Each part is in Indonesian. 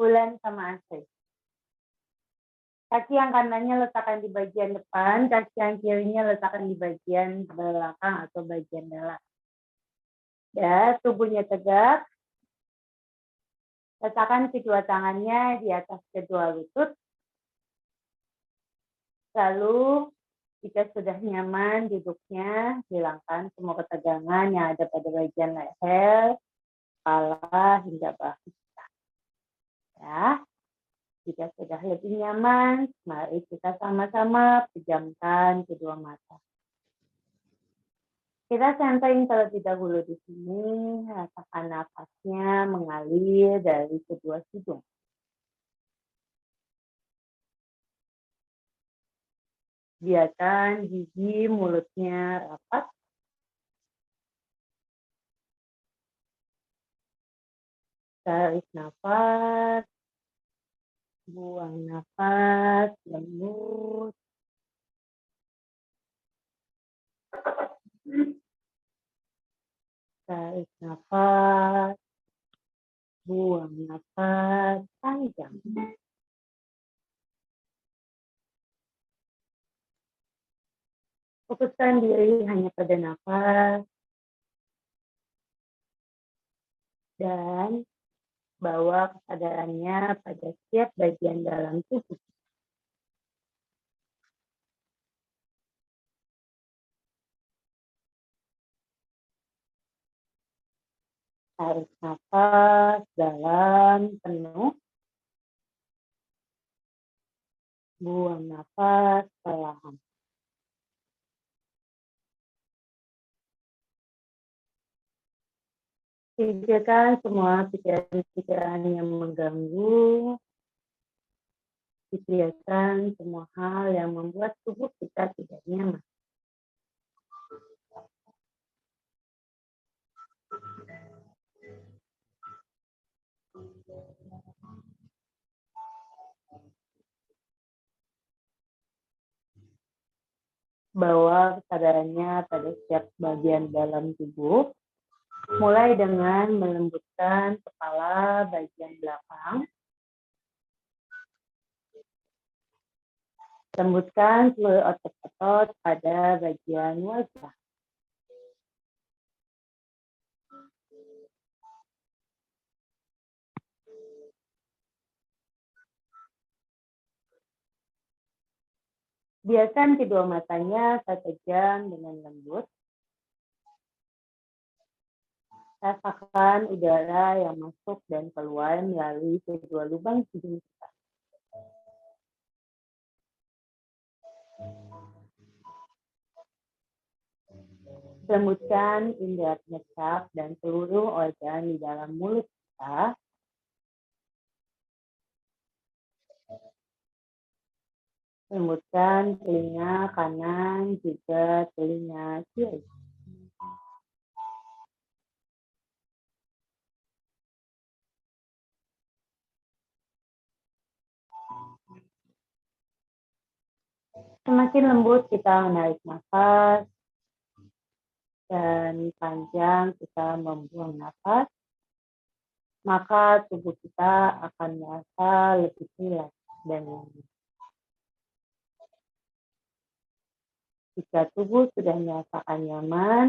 Ulan sama Astrid. Kaki yang kanannya letakkan di bagian depan, kaki yang kirinya letakkan di bagian belakang atau bagian dalam. Ya, tubuhnya tegak. Letakkan kedua tangannya di atas kedua lutut. Lalu, jika sudah nyaman duduknya, hilangkan semua ketegangan yang ada pada bagian leher, kepala, hingga bahu. Ya. Jika sudah lebih nyaman, mari kita sama-sama pejamkan kedua mata. Kita centering terlebih dahulu di sini, rasakan nafasnya mengalir dari kedua hidung. Biarkan gigi mulutnya rapat. Tarik nafas. Buang nafas, lembut. Tarik nafas. Buang nafas panjang. Fokuskan diri hanya pada nafas. Dan bawa kesadarannya pada setiap bagian dalam tubuh. Tarik nafas dalam penuh. Buang nafas perlahan. Pikirkan semua pikiran-pikiran yang mengganggu. Pikirkan semua hal yang membuat tubuh kita tidak nyaman. Bawa kesadarannya pada setiap bagian dalam tubuh. Mulai dengan melembutkan kepala bagian belakang. Lembutkan seluruh otot-otot pada bagian wajah. Biarkan kedua matanya terpejam dengan lembut. Rasakan udara yang masuk dan keluar melalui kedua lubang hidung kita. Lembutkan indera penyerap dan seluruh organ di dalam mulut kita. Lembutkan telinga kanan juga telinga kiri. Semakin lembut kita menarik nafas dan panjang kita membuang nafas, maka tubuh kita akan merasa lebih rileks dan nyaman. Jika tubuh sudah merasakan nyaman,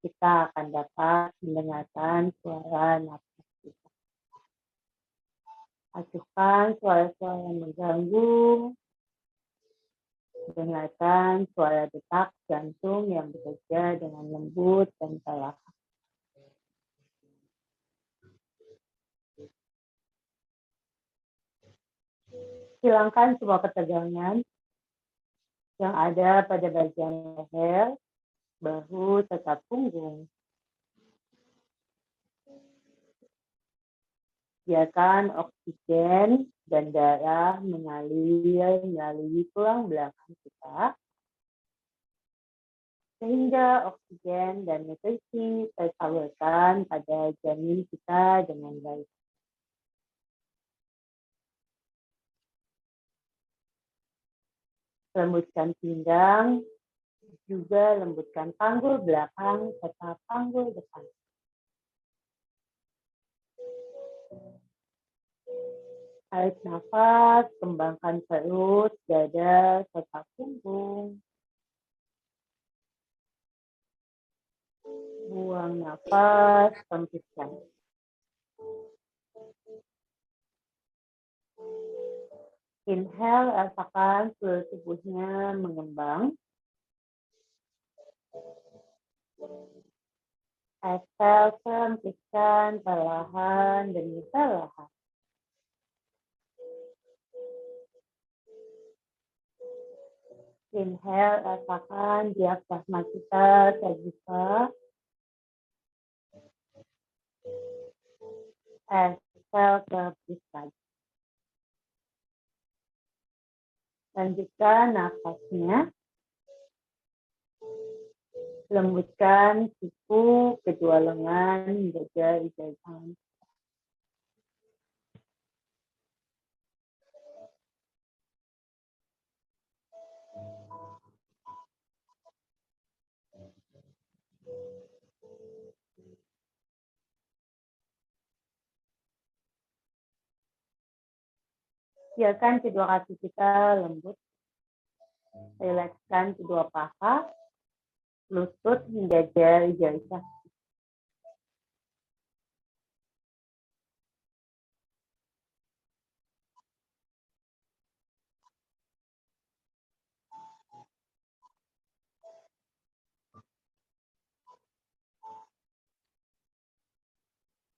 kita akan dapat mendengarkan suara nafas kita. Acuhkan suara-suara yang mengganggu. Dengarkan suara detak jantung yang bekerja dengan lembut dan perlahan. Hilangkan semua ketegangan yang ada pada bagian leher, bahu, serta punggung. Biarkan oksigen dan darah mengalir melalui tulang belakang kita, sehingga oksigen dan nutrisi tersalurkan pada janin kita dengan baik. Lembutkan pinggang, juga lembutkan panggul belakang serta panggul depan. Tarik nafas, kembangkan perut, dada, serta punggung. Buang nafas, hembuskan. Inhale, rasakan seluruh tubuhnya mengembang. Exhale, hembuskan perlahan demi perlahan. Inhale, rasakan diafragma kita terbuka. Exhale, hembuskan. Lanjutkan nafasnya. Lembutkan siku, kedua lengan, jaga jari tangan. Biarkan kedua kaki kita lembut. Rilekskan kedua paha, lutut hingga jari-jari kaki.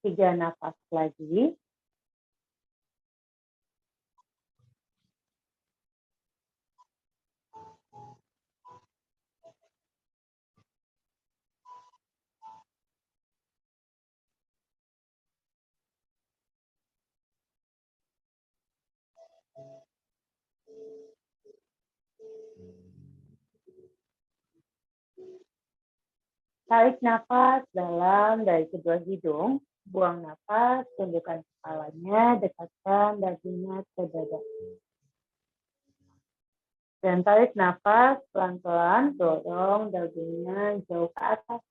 Tiga nafas lagi. Tarik nafas dalam dari kedua hidung. Buang nafas, tundukkan kepalanya, dekatkan dagunya ke dada. Dan tarik nafas pelan-pelan, dorong dagunya jauh ke atas.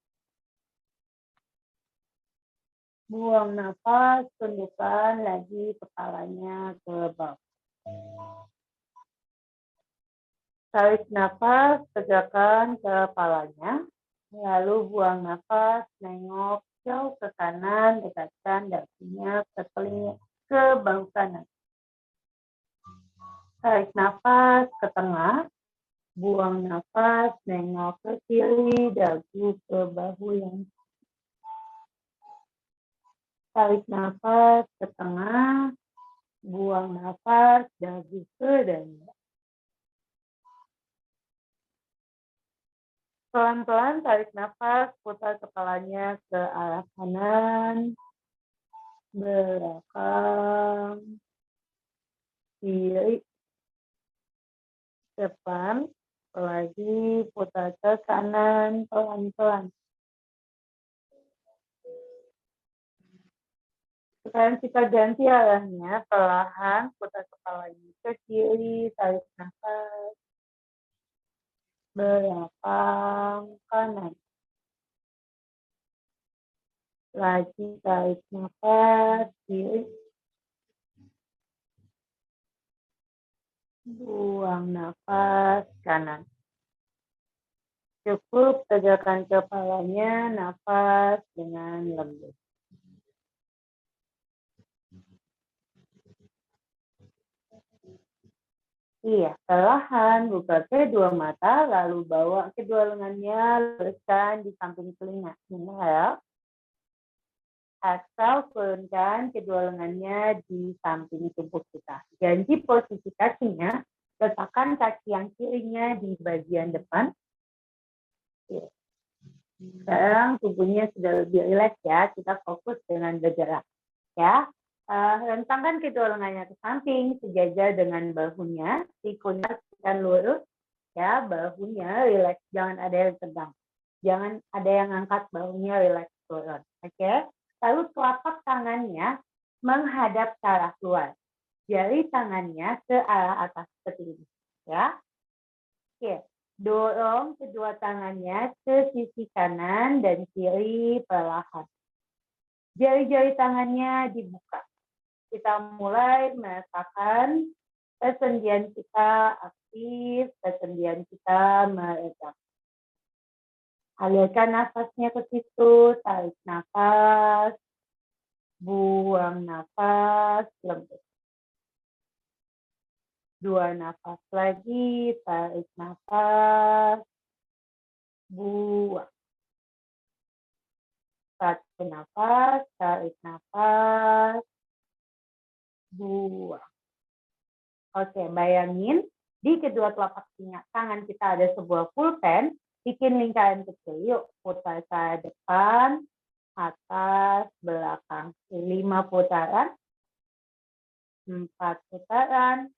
Buang nafas, tundukkan lagi kepalanya ke bawah. Tarik nafas, tegakkan kepalanya. Lalu buang nafas, nengok jauh ke kanan, dekatkan dagunya ke telinga, ke bahu kanan. Tarik nafas ke tengah, buang nafas, nengok ke kiri, dagu ke bahu yang. Tarik nafas ke tengah, buang nafas, dagu ke dada. Pelan-pelan tarik nafas, putar kepalanya ke arah kanan, belakang, kiri, depan, lagi putar ke kanan, pelan-pelan. Sekarang kita ganti arahnya, perlahan putar kepalanya ke kiri, tarik nafas, belakang, kanan. Lagi tarik nafas, kiri. Buang nafas, kanan. Cukup tegakkan kepalanya, nafas dengan lembut. Iya, perlahan buka kedua mata, lalu bawa kedua lengannya luruskan di samping telinga. Inhale. Exhale, turunkan kedua lengannya di samping tubuh kita. Ganti posisi kakinya, letakkan kaki yang kirinya di bagian depan. Sekarang tubuhnya sudah lebih rileks ya, kita fokus dengan bergerak. Ya, rentangkan kedua lengannya ke samping, sejajar dengan bahunya, sikunya dan lurus. Ya, bahunya rileks, jangan ada yang tegang. Jangan ada yang angkat bahunya, rileks turun. Oke? Lalu telapak tangannya menghadap ke arah luar. Jari tangannya ke arah atas seperti ini. Ya. Oke. Dorong kedua tangannya ke sisi kanan dan kiri perlahan. Jari-jari tangannya dibuka. kita mulai merasakan kesendian kita aktif, kesendian kita meredak. Alirkan nafasnya ke situ, tarik nafas, buang nafas, lembut. 2 nafas lagi, tarik nafas, buang. 1 nafas, tarik nafas, buang. Oke, bayangin di kedua telapak tangan kita ada sebuah pulpen, bikin lingkaran kecil. Yuk, putar ke depan, atas, belakang. 5 putaran, 4 putaran,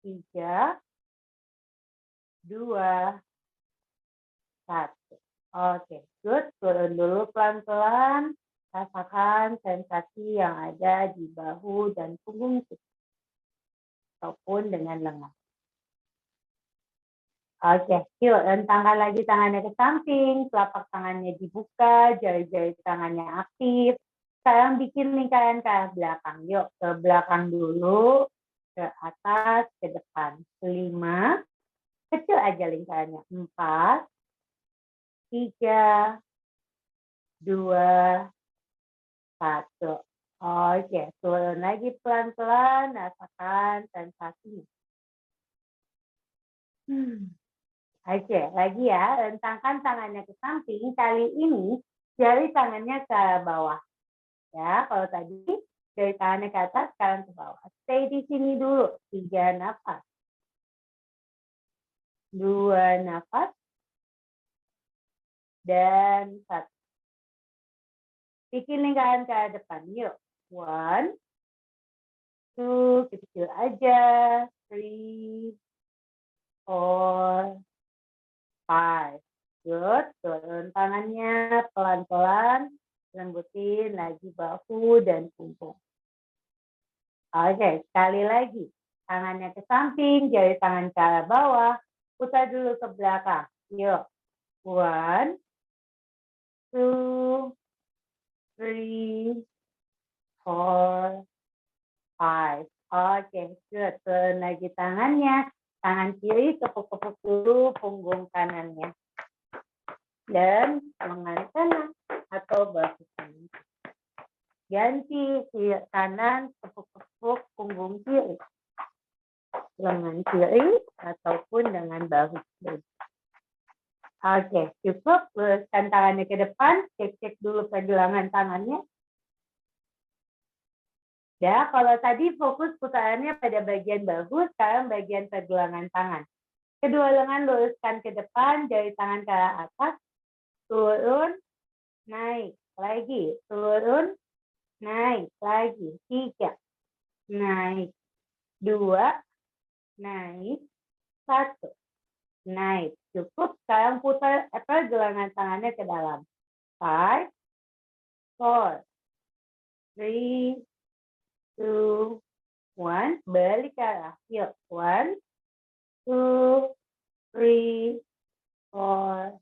3, 2, 1. Oke, good. Turun dulu pelan-pelan. Rasakan sensasi yang ada di bahu dan punggung kita. Ataupun dengan lengan. Oke, yuk rentangkan lagi tangannya ke samping. Telapak tangannya dibuka, jari-jari tangannya aktif. Sekarang bikin lingkaran ke arah belakang. Yuk, ke belakang dulu. Ke atas, ke depan. 5. Kecil aja lingkarannya. 4. 3, 2, 1. Oke, turun lagi pelan-pelan, rasakan sensasinya. Oke, lagi ya, rentangkan tangannya ke samping. Kali ini jari tangannya ke bawah. Ya, kalau tadi jari tangannya ke atas, sekarang ke bawah. Stay di sini dulu. 3 nafas. 2 nafas. Dan 1. Bikin lingkaran ke arah depan. Yuk. 1, 2, kecil aja. 3, 4, 5. Good. Turun tangannya pelan-pelan. Lembutin lagi bahu dan punggung. Oke, sekali lagi. Tangannya ke samping, jari tangan ke arah bawah. Putar dulu ke belakang. Yuk. 1, 2, 3, 4, 5. Oke, good. Turun lagi tangannya. Tangan kiri tepuk-tepuk dulu punggung kanannya. Dan lengan kanan atau bahu kanan. Ganti kanan tepuk-tepuk punggung kiri. Lengan kiri ataupun dengan bahu kiri. Oke, cukup. Luruskan tangannya ke depan. Cek-cek dulu pergelangan tangannya. Ya, kalau tadi fokus putarannya pada bagian bahu, sekarang bagian pergelangan tangan. Kedua lengan luruskan ke depan, jari tangan ke atas, turun, naik, lagi, turun, naik, lagi, 3, naik, 2, naik, 1, naik. Cukup, sekarang putar pergelangan tangannya ke dalam. 5, 4, 3, 2, 1, balik ke arah. Yuk, 1, 2, 3, 4,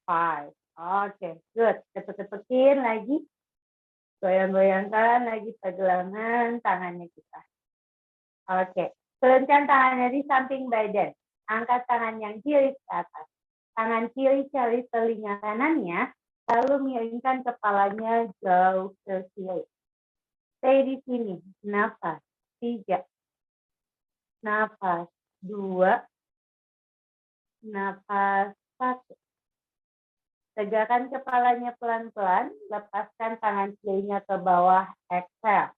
5. Oke, good. Cepet-cepetin lagi. Goyang-goyangkan lagi pergelangan tangannya kita. Oke, turunkan tangannya di samping badan. Angkat tangan yang kiri ke atas. Tangan kiri cari telinga kanannya, lalu miringkan kepalanya jauh ke kiri. Stay di sini. Nafas. 3. Nafas. 2. Nafas. 1. Tegakkan kepalanya pelan-pelan. Lepaskan tangan kirinya ke bawah. Exhale.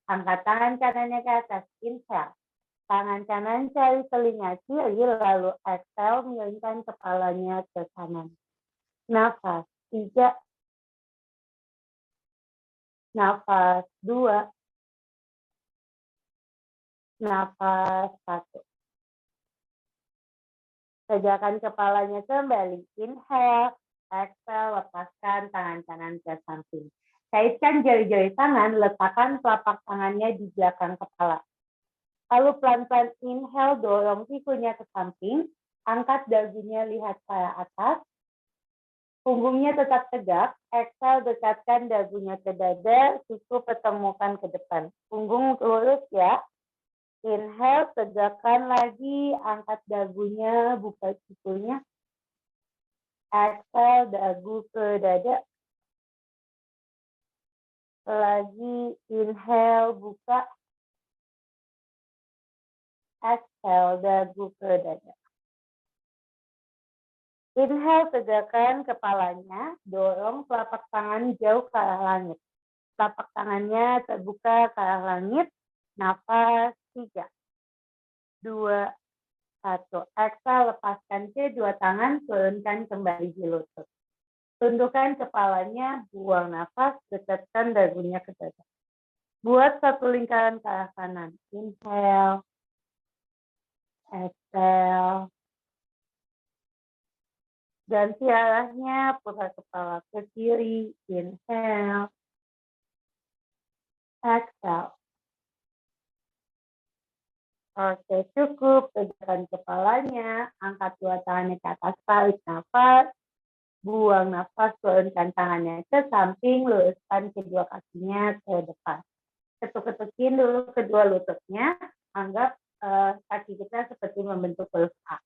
Angkat tangan kanannya ke atas. Inhale. Tangan kanan cari telinga kiri, lalu exhale. Miringkan kepalanya ke kanan. Nafas. 3. Nafas. 2. Nafas. 1. Tegakkan kepalanya kembali. Inhale. Exhale. Lepaskan tangan kanan ke samping. Kaitkan jari-jari tangan. Letakkan telapak tangannya di belakang kepala. Lalu pelan-pelan inhale. Dorong sikunya ke samping. Angkat dagunya lihat ke atas. Punggungnya tetap tegak, exhale dekatkan dagunya ke dada, siku pertemukan ke depan. Punggung lurus ya. Inhale, tegakkan lagi, angkat dagunya, buka sikunya. Exhale, dagu ke dada. Lagi, inhale, buka. Exhale, dagu ke dada. Inhale, tegakkan kepalanya, dorong telapak tangan jauh ke arah langit. Telapak tangannya terbuka ke arah langit. Nafas 3, 2, 1. Exhale, lepaskan kedua tangan, turunkan kembali di lutut. Tundukkan kepalanya, buang nafas, dekatkan dagunya ke dada. Buat satu lingkaran ke arah kanan. Inhale, exhale. Ganti arahnya, putar kepala ke kiri. Inhale, exhale. Oke, cukup. Tegakkan kepalanya, angkat dua tangannya ke atas, tarik nafas. Buang nafas, turunkan tangannya ke samping, luruskan kedua kakinya ke depan. Ketuk-ketukin dulu kedua lututnya, anggap kaki kita seperti membentuk huruf A.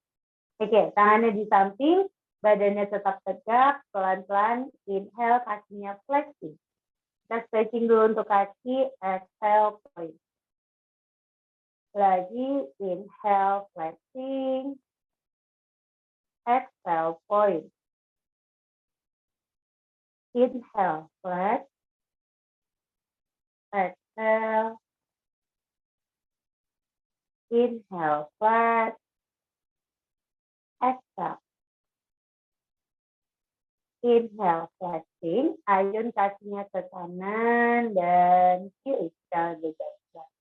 Oke, tangannya di samping, badannya tetap tegak, pelan-pelan, inhale, kakinya flexing. Kita stretching dulu untuk kaki, exhale, point. Lagi, inhale, flexing, exhale, point. Inhale, flex, exhale, inhale, flex, exhale. Inhale, flexing, ayun kakinya ke kanan dan kiri secara bergantian.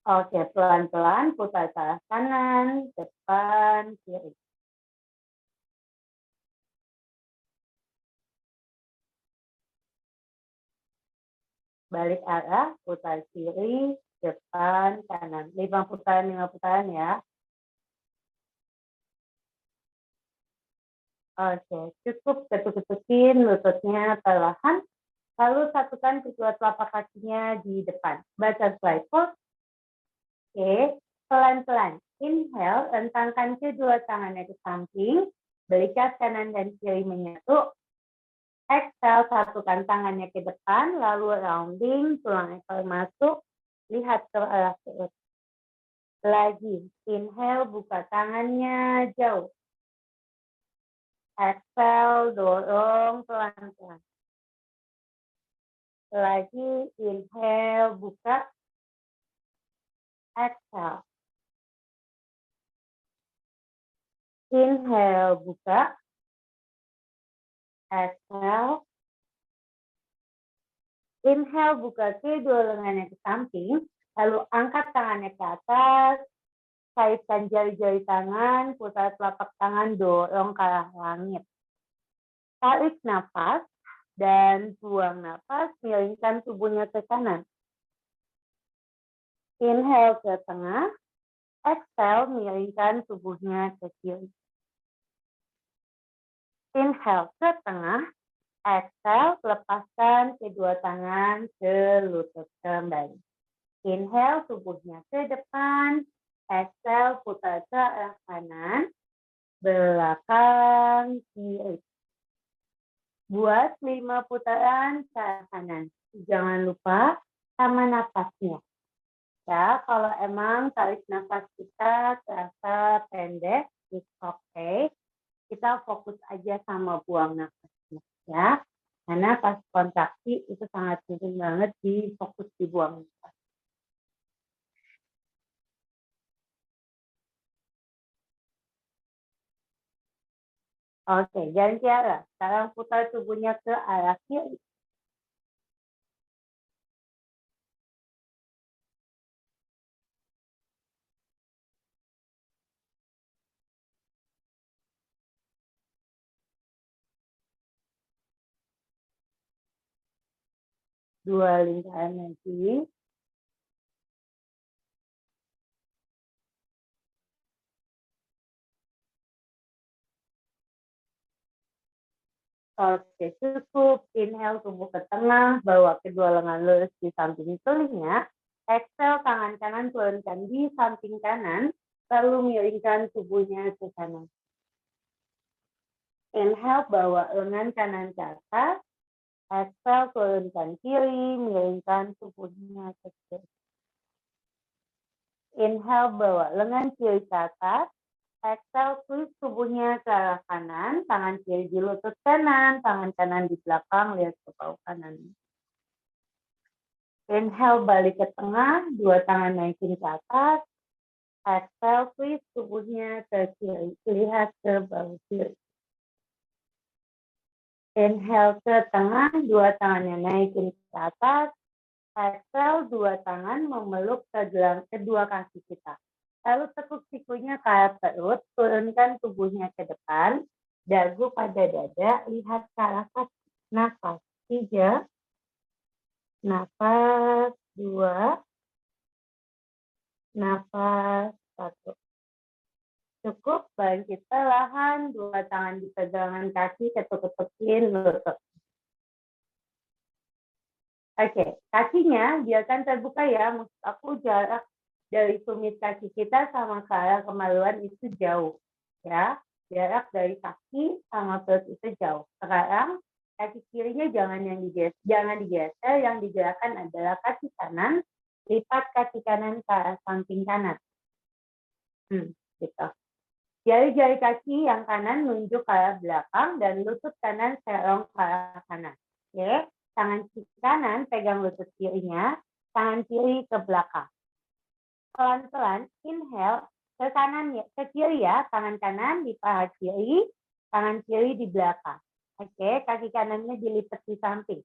Oke, pelan-pelan putar ke arah kanan, depan, kiri. Balik arah, putar kiri, depan, kanan. 5 putaran ya. Oke, cukup ketuk-ketukin lututnya perlahan. Lalu satukan kedua telapak kakinya di depan. Butterfly pose. Oke, pelan-pelan. Inhale, rentangkan kedua tangannya ke samping. Berikat kanan dan kiri menyatu. Exhale, satukan tangannya ke depan, lalu rounding, tulang ekor masuk, lihat ke arah perut. Lagi, inhale, buka tangannya jauh. Exhale, dorong pelan-pelan. Lagi, inhale, buka. Exhale. Inhale, buka. Exhale. Inhale, buka kedua lengannya ke samping, lalu angkat tangannya ke atas, kaitkan jari-jari tangan, putar telapak tangan, dorong ke arah langit. Tarik nafas dan buang nafas, miringkan tubuhnya ke kanan. Inhale ke tengah, exhale, miringkan tubuhnya ke kiri. Inhale ke tengah, exhale, lepaskan kedua tangan ke lutut kembali. Inhale, tubuhnya ke depan. Exhale, putar ke arah kanan. Belakang, kiri. Buat 5 putaran ke arah kanan. Jangan lupa sama nafasnya. Ya, kalau emang tarik nafas kita terasa pendek, it's okay. Kita fokus aja sama buang nafasnya. Ya, karena pas kontraksi itu sangat penting banget di fokus di buang nafas. Oke, ganti arah. Sekarang putar tubuhnya ke arah kiri. Dua lingkaran lagi. Oke, cukup. Inhale, tubuh ke tengah, bawa kedua lengan lurus di samping telinga. Exhale, tangan kanan turunkan di samping kanan, lalu miringkan tubuhnya ke kanan. Inhale, bawa lengan kanan ke atas. Exhale, turunkan kiri, miringkan tubuhnya ke kiri. Inhale, bawa lengan kiri ke atas. Exhale, twist tubuhnya ke arah kanan, tangan kiri di lutut kanan, tangan kanan di belakang, lihat ke bahu kanan. Inhale, balik ke tengah, dua tangan naikin ke atas. Exhale, twist tubuhnya ke kiri, lihat ke bahu kiri. Inhale ke tengah, dua tangannya naikin ke atas. Exhale, dua tangan memeluk kedua kaki kita. Lalu tekuk sikunya ke arah perut, turunkan tubuhnya ke depan, dagu pada dada, lihat ke arah kaki. Nafas 3, nafas 2, nafas 1. Cukup, bangkit perlahan, dua tangan di pegangan kaki, ketuk-ketukin lutut. Oke, kakinya biarkan terbuka ya, maksud aku jarak dari tumit kaki kita sama ke arah kemaluan itu jauh, ya. Jarak dari kaki sama perut itu jauh. Sekarang kaki kirinya jangan digeser, yang digerakkan adalah kaki kanan, lipat kaki kanan ke arah samping kanan. Gitu. Jari-jari kaki yang kanan nunjuk ke arah belakang dan lutut kanan serong ke arah kanan. Oke, tangan kanan pegang lutut kirinya, tangan kiri ke belakang. Pelan-pelan, inhale, ke kanan ya, ke kiri ya, tangan kanan di paha kiri, tangan kiri di belakang. Oke, kaki kanannya dilipat di samping.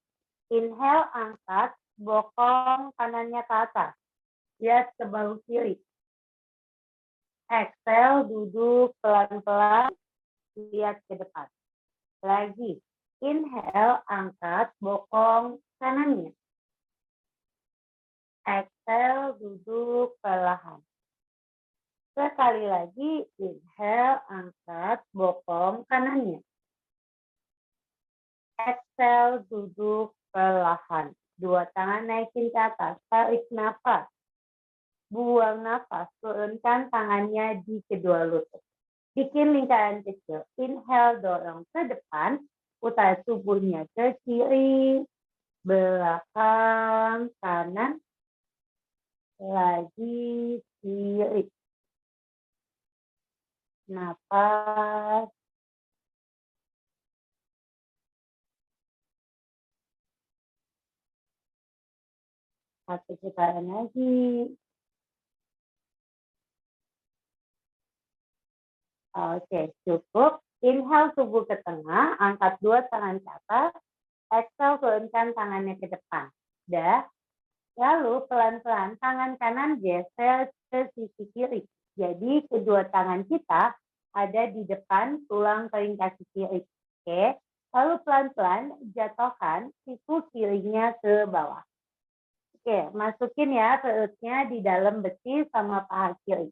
Inhale, angkat, bokong kanannya ke atas. Lihat ke bahu kiri. Exhale, duduk pelan-pelan, lihat ke depan. Lagi, inhale, angkat, bokong kanannya. Exhale, duduk perlahan. Sekali lagi, inhale, angkat, bokong kanannya. Exhale, duduk perlahan. Dua tangan naikin ke atas, tarik nafas. Buang nafas, turunkan tangannya di kedua lutut. Bikin lingkaran kecil. Inhale, dorong ke depan, putar tubuhnya ke kiri, belakang, kanan, lagi kiri. Nafas. Satu putaran lagi. Oke, cukup. Inhale, tubuh ke tengah, angkat dua tangan ke atas. Exhale, turunkan tangannya ke depan. Dah. Lalu pelan-pelan tangan kanan geser ke sisi kiri. Jadi kedua tangan kita ada di depan tulang kering kaki kiri. Oke. Lalu pelan-pelan jatuhkan siku kirinya ke bawah. Oke, masukin ya perutnya di dalam besi sama paha kiri.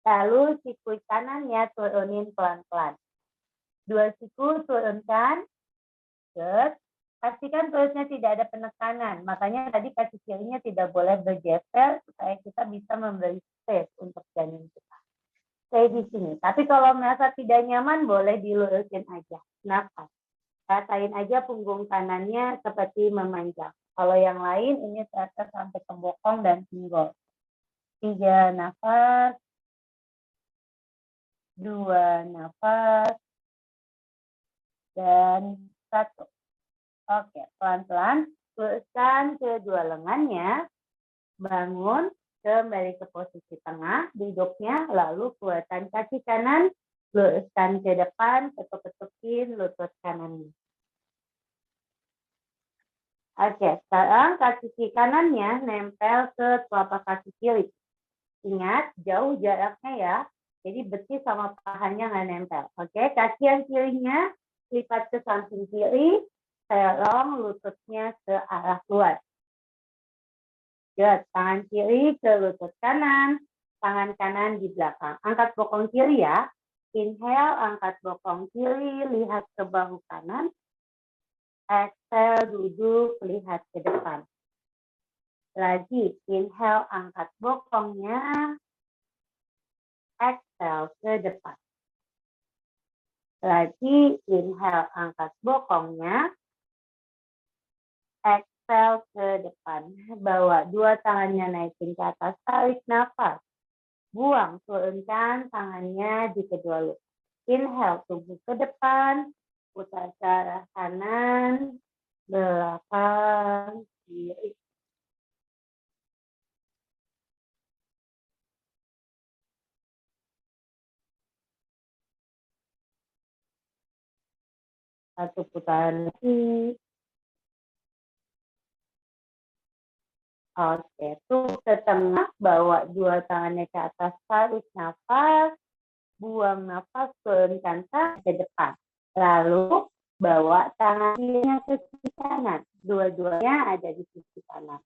Lalu siku kanannya turunin pelan-pelan. Dua siku turunkan. Good. Pastikan perutnya tidak ada penekanan. Makanya tadi kaki kirinya tidak boleh bergeser supaya kita bisa memberi space untuk janin kita. Kayak di sini. Tapi kalau merasa tidak nyaman boleh dilurusin aja. Nafas. Rasain aja punggung kanannya seperti memanjang. Kalau yang lain ini terasa sampai ke bokong dan pinggul. 3 nafas. 2 nafas. Dan 1. Oke, pelan-pelan luruskan kedua lengannya, bangun, kembali ke posisi tengah, duduknya, lalu kuatkan kaki kanan, luruskan ke depan, ketuk-ketukin lutut kanannya. Oke, sekarang kaki kanannya nempel ke telapak kaki kiri. Ingat, jauh jaraknya ya, jadi betis sama pahanya nggak nempel. Oke, kaki yang kirinya lipat ke samping kiri, serong lututnya ke arah luar. Good. Tangan kiri ke lutut kanan, tangan kanan di belakang. Angkat bokong kiri ya. Inhale, angkat bokong kiri, lihat ke bahu kanan. Exhale, duduk, lihat ke depan. Lagi, inhale, angkat bokongnya. Exhale, ke depan. Lagi, inhale, angkat bokongnya. Exhale, ke depan. Bawa dua tangannya naikin ke atas, tarik nafas. Buang, turunkan tangannya di kedua lutut. Inhale, tubuh ke depan. Putar ke arah kanan. Belakang, kiri. Satu putaran lagi. Oke, tuh ke tengah, bawa dua tangannya ke atas, tarik nafas, buang nafas, turunkan tangan ke depan. Lalu, bawa tangannya ke sisi kanan. Dua-duanya ada di sisi kanan.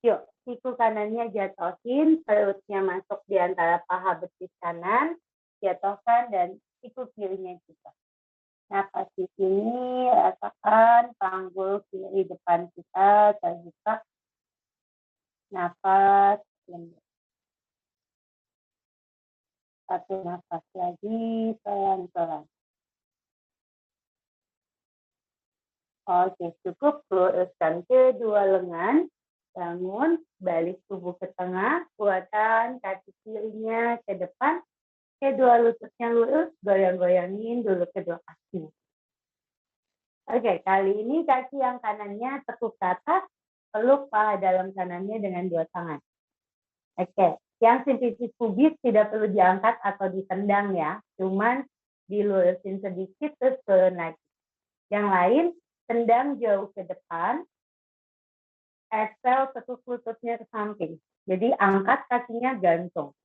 Yuk, siku kanannya jatuhin, perutnya masuk di antara paha betis kanan, jatuhkan, dan siku kirinya juga. Nafas di sini, rasakan panggul kiri depan kita terbuka. Nafas, satu nafas lagi, pelan-pelan. Oke, cukup. Luruskan kedua lengan, bangun, balik tubuh ke tengah, kuatkan kaki kirinya ke depan, kedua lututnya lurus, goyang-goyangin dulu kedua kaki. Oke, kali ini kaki yang kanannya tekuk ke atas, peluk paha dalam kanannya dengan dua tangan. Oke, yang simplisis pubis tidak perlu diangkat atau ditendang ya, cuman dilurusin sedikit terus turun lagi. Yang lain, tendang jauh ke depan, exhale tekuk lututnya ke samping. Jadi angkat kakinya gantung.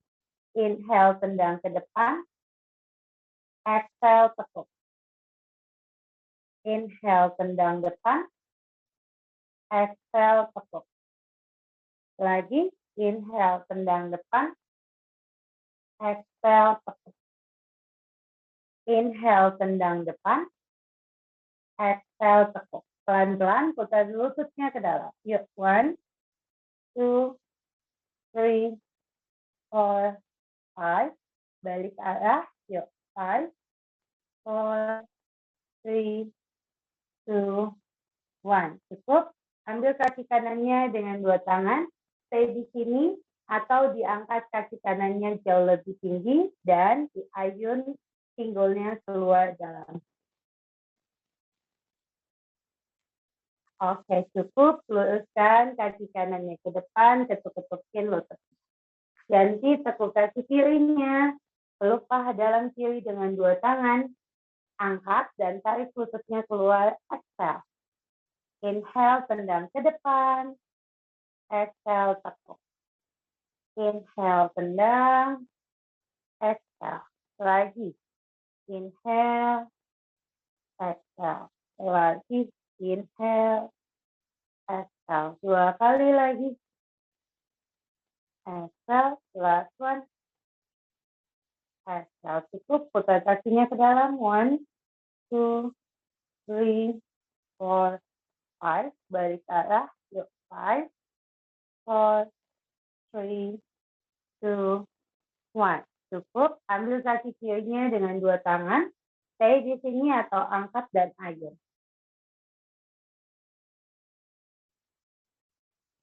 Inhale tendang ke depan, exhale tekuk. Inhale tendang depan, exhale tekuk. Lagi, inhale tendang depan, exhale tekuk. Inhale tendang depan, exhale tekuk. Pelan-pelan putar lututnya ke dalam. Yuk, 1, 2, 3, 4, 5. Balik arah. Yuk, 5, 4, 3, 2, 1. Cukup. Ambil kaki kanannya dengan dua tangan. Stay di sini atau diangkat kaki kanannya jauh lebih tinggi dan diayun pinggulnya keluar dalam. Oke, cukup. Luruskan kaki kanannya ke depan, ketuk-ketukin lutut. Ganti tekuk kaki kirinya. Peluk paha dalam kiri dengan dua tangan. Angkat dan tarik lututnya keluar. Exhale. Inhale, tendang ke depan. Exhale, tekuk. Inhale, tendang. Exhale. Lagi. Inhale. Exhale. Lagi. Inhale. Exhale. Dua kali lagi. Exhale. Last one. Exhale. Cukup. Putar kakinya ke dalam. 1, 2, 3, 4, 5. Balik arah. Yuk. 5, 4, 3, 2, 1. Cukup. Ambil kaki kirinya dengan dua tangan. Stay di sini atau angkat dan ayun.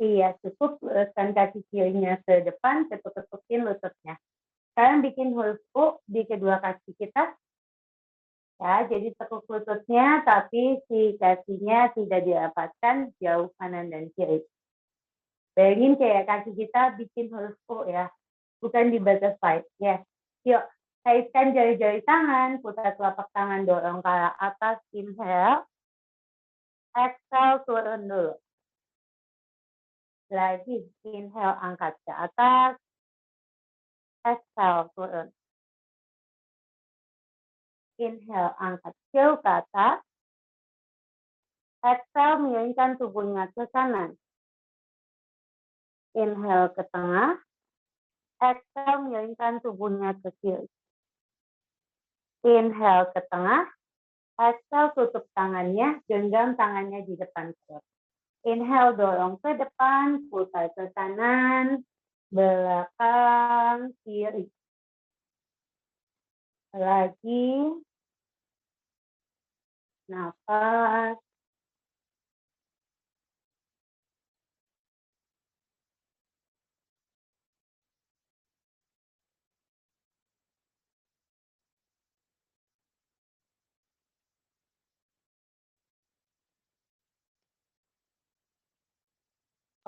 Iya, cukup. Luruskan kaki kirinya ke depan, ketuk-ketukin lututnya. Sekarang bikin huruf U di kedua kaki kita. Ya, jadi tekuk lututnya, tapi si kakinya tidak dirapatkan jauh kanan dan kiri. Bayangin kayak kaki kita bikin huruf U ya, bukan di butterfly. Yes. Yuk, kaitkan jari-jari tangan, putar telapak tangan, dorong ke arah atas, inhale. Exhale, turun dulu. Lagi, inhale, angkat ke atas. Exhale, turun. Inhale, angkat jauh ke atas. Exhale, miringkan tubuhnya ke kanan. Inhale ke tengah. Exhale, miringkan tubuhnya ke kiri. Inhale ke tengah. Exhale, tutup tangannya, genggam tangannya di depan perut. Inhale, dorong ke depan, putar ke kanan, belakang, kiri. Lagi, nafas.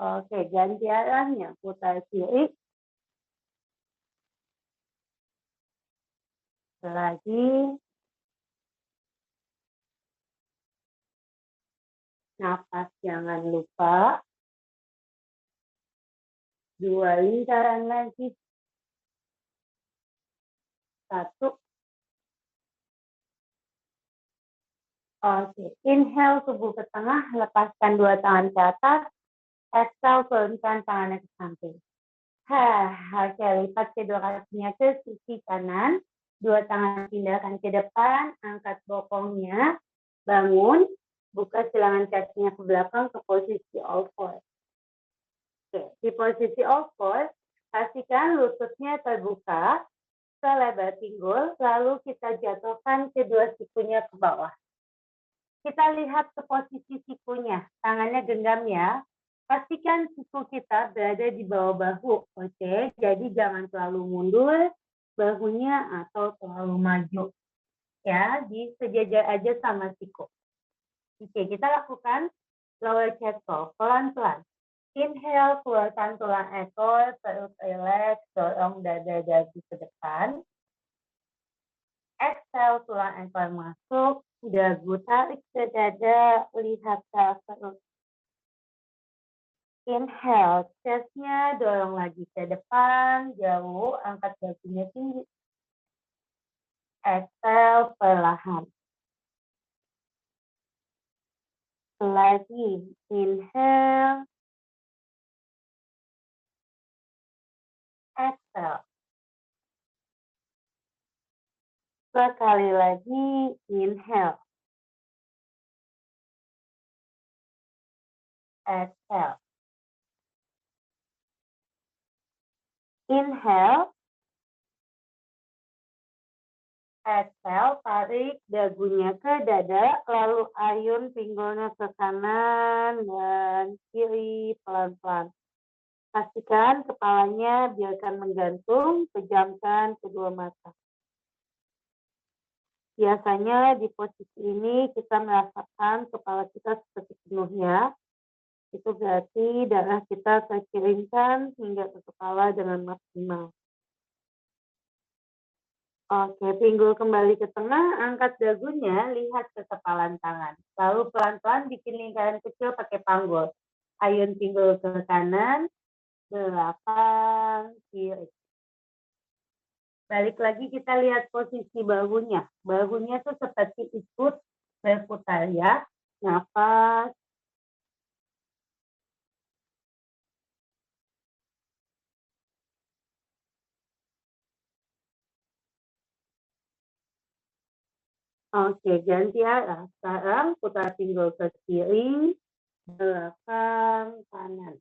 Oke, ganti arahnya, putar kiri. Lagi, nafas jangan lupa. 2 lingkaran lagi. 1. Oke, inhale tubuh ke tengah, lepaskan 2 tangan ke atas. Exhale, turunkan tangannya ke samping. Oke, lipat kedua kakinya ke sisi kanan. 2 tangan pindahkan ke depan, angkat bokongnya, bangun, buka silangan kakinya ke belakang ke posisi all four. Oke, di posisi all four, pastikan lututnya terbuka, selebar pinggul, lalu kita jatuhkan kedua sikunya ke bawah. Kita lihat ke posisi sikunya, tangannya genggam ya. Pastikan siku kita berada di bawah bahu, oke? Jadi jangan terlalu mundur bahunya atau terlalu maju. Ya, sejajar aja sama siku. Oke, kita lakukan lower chest curl, pelan-pelan. Inhale, keluarkan tulang ekor, perut relax, dorong dada dagu ke depan. Exhale, tulang ekor masuk, dagu tarik ke dada, lihat ke perut. Inhale, chest-nya dorong lagi ke depan, jauh, angkat dagunya tinggi. Exhale, perlahan. Lagi, inhale. Exhale. Sekali lagi, inhale. Exhale. Inhale. Exhale, tarik dagunya ke dada, lalu ayun pinggulnya ke kanan dan kiri pelan-pelan. Pastikan kepalanya biarkan menggantung, pejamkan kedua mata. Biasanya di posisi ini kita merasakan kepala kita seperti penuh ya. Itu berarti darah kita terkirimkan hingga ke kepala dengan maksimal. Oke, pinggul kembali ke tengah, angkat dagunya, lihat ke kepalan tangan. Lalu pelan-pelan bikin lingkaran kecil pakai panggul. Ayun pinggul ke kanan, belakang, kiri. Balik lagi kita lihat posisi bahunya. Bahunya tuh seperti ikut berputar ya. Nafas. Oke, ganti arah. Sekarang putar pinggul ke kiri, belakang, kanan.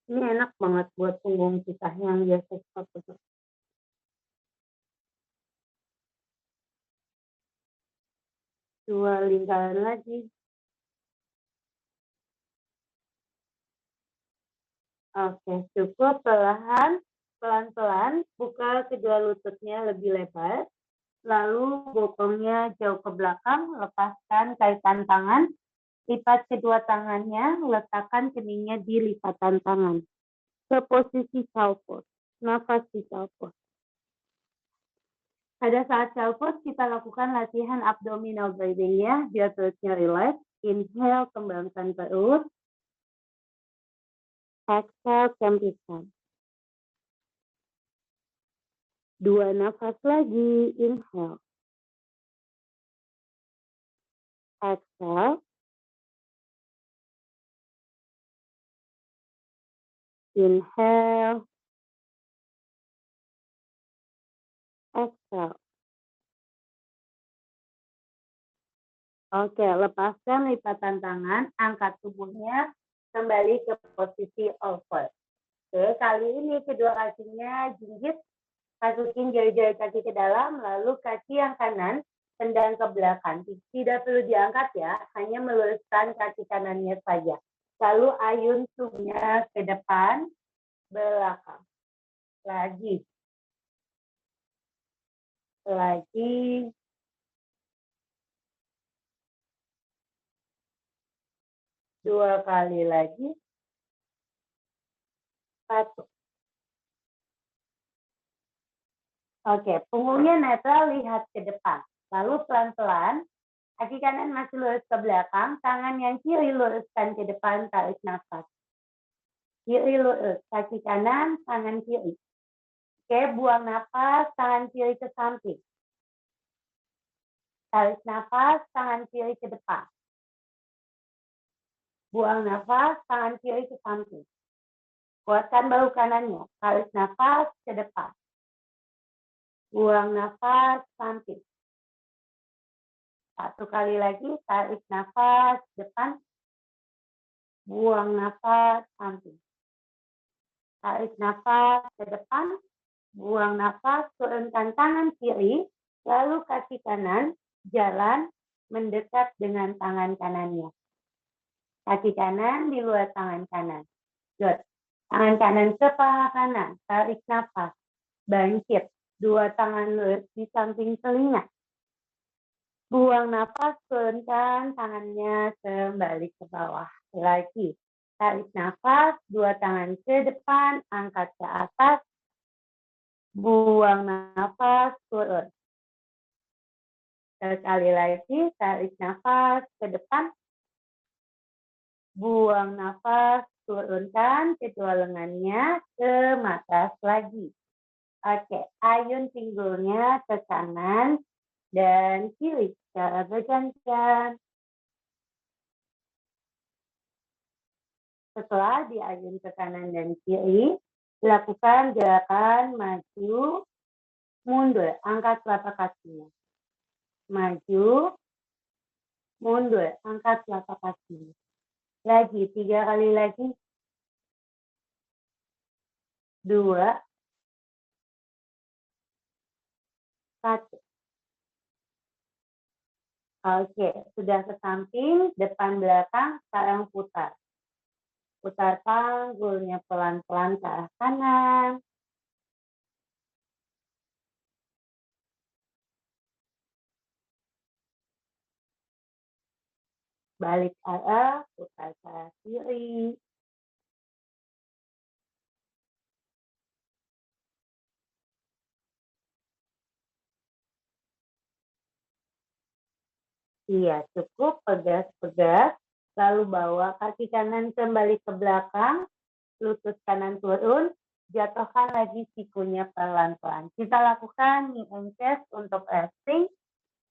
Ini enak banget buat punggung kita yang biasa seperti 2 lingkaran lagi. Oke, cukup perlahan, pelan-pelan, buka kedua lututnya lebih lebar. Lalu bokongnya jauh ke belakang, lepaskan kaitan tangan, lipat kedua tangannya, letakkan keningnya di lipatan tangan. Ke posisi child pose, nafas di child pose. Pada saat child pose, kita lakukan latihan abdominal breathing ya, biar perutnya relax. Inhale, kembangkan perut. Exhale, kempitkan. 2 nafas lagi, inhale. Exhale. Inhale. Exhale. Oke, lepaskan lipatan tangan, angkat tubuhnya kembali ke posisi oval. Oke, kali ini kedua kakinya jinjit, masukin jari-jari kaki ke dalam, lalu kaki yang kanan tendang ke belakang. Tidak perlu diangkat ya, hanya meluruskan kaki kanannya saja. Lalu ayun tubuhnya ke depan, belakang. Lagi. 2 kali lagi. 1. Oke, punggungnya netral, lihat ke depan. Lalu pelan-pelan, kaki kanan masih lurus ke belakang, tangan yang kiri luruskan ke depan, tarik nafas. Kiri lurus, kaki kanan, tangan kiri. Oke, buang nafas, tangan kiri ke samping. Tarik nafas, tangan kiri ke depan. Buang nafas, tangan kiri ke samping. Kuatkan bahu kanannya, tarik nafas ke depan. Buang nafas, samping. 1 kali lagi, tarik nafas depan. Buang nafas, samping. Tarik nafas ke depan. Buang nafas, turunkan tangan kiri, lalu kaki kanan, jalan mendekat dengan tangan kanannya. Kaki kanan di luar tangan kanan. Good. Tangan kanan ke paha kanan, tarik nafas, bangkit. 2 tangan lurus di samping telinga. Buang nafas, turunkan tangannya kembali ke bawah. Lagi. Tarik nafas, 2 tangan ke depan, angkat ke atas. Buang nafas, turun. Sekali lagi, tarik nafas ke depan. Buang nafas, turunkan kedua lengannya ke atas lagi. Oke, ayun pinggulnya ke kanan dan kiri secara bergantian. Setelah diayun ke kanan dan kiri, lakukan gerakan maju, mundur, angkat telapak kakinya. Maju, mundur, angkat telapak kakinya. Lagi, 3 kali lagi. 2, 1. Oke, sudah ke samping, depan belakang, sekarang putar. Putar panggulnya pelan-pelan ke arah kanan. Balik arah, putar ke arah kiri. Iya, cukup pegas-pegas. Lalu bawa kaki kanan kembali ke belakang, lutut kanan turun, jatuhkan lagi sikunya pelan-pelan. Kita lakukan knee and chest untuk resting.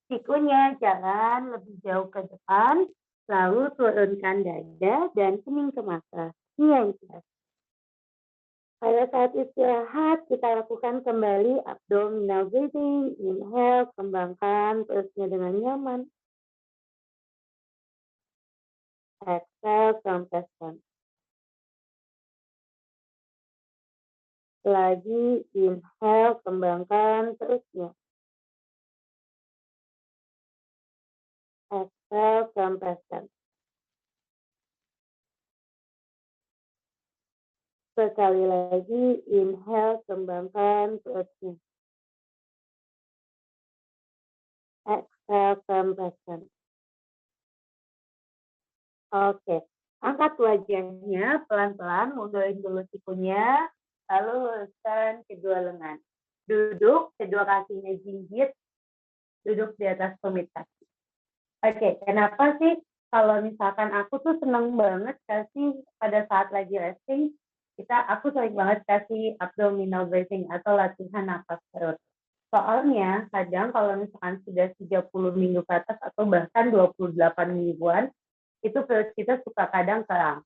Sikunya jangan lebih jauh ke depan, lalu turunkan dada dan kening ke mata. Knee and chest. Pada saat istirahat, kita lakukan kembali abdominal breathing. Inhale, kembangkan perutnya dengan nyaman. Exhale, kempeskan. Lagi, inhale, kembangkan perutnya. Exhale, kempeskan. Sekali lagi, inhale, kembangkan perutnya. Exhale, kempeskan. Oke, angkat wajahnya pelan-pelan, mundurin dulu sikunya, lalu luruskan kedua lengan. Duduk, kedua kakinya jinjit, duduk di atas tumit kaki. Oke, kenapa sih kalau misalkan aku tuh seneng banget kasih pada saat lagi resting, aku sering banget kasih abdominal breathing atau latihan nafas perut. Soalnya kadang kalau misalkan sudah 30 minggu ke atas atau bahkan 28 mingguan, itu perut kita suka kadang keram.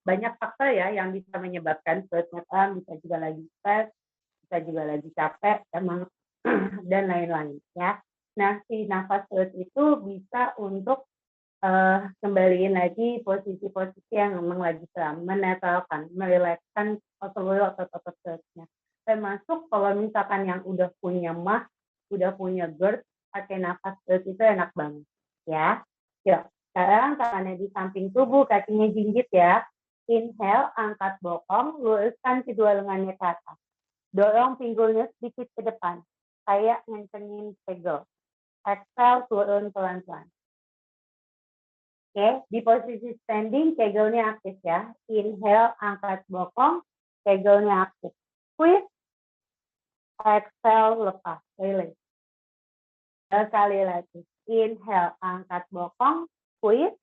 Banyak faktor ya yang bisa menyebabkan perutnya keram, bisa juga lagi stres, bisa juga lagi capek, emang dan lain-lain ya. Nah, si nafas sulit itu bisa untuk kembaliin lagi posisi-posisi yang memang lagi menetralkan, merilekskan seluruh otot-otot perutnya. Termasuk kalau misalkan yang udah punya mah, udah punya GERD, pakai nafas perut itu enak banget. Ya, yuk. Sekarang tangannya di samping tubuh, kakinya jinjit ya. Inhale, angkat bokong, luruskan kedua lengannya ke atas. Dorong pinggulnya sedikit ke depan, kayak ngencengin pegel. Exhale, turun pelan-pelan. Oke, di posisi standing, kegelnya aktif ya. Inhale, angkat bokong, kegelnya aktif. Squeeze, exhale, lepas, release. Sekali lagi. Inhale, angkat bokong, squeeze.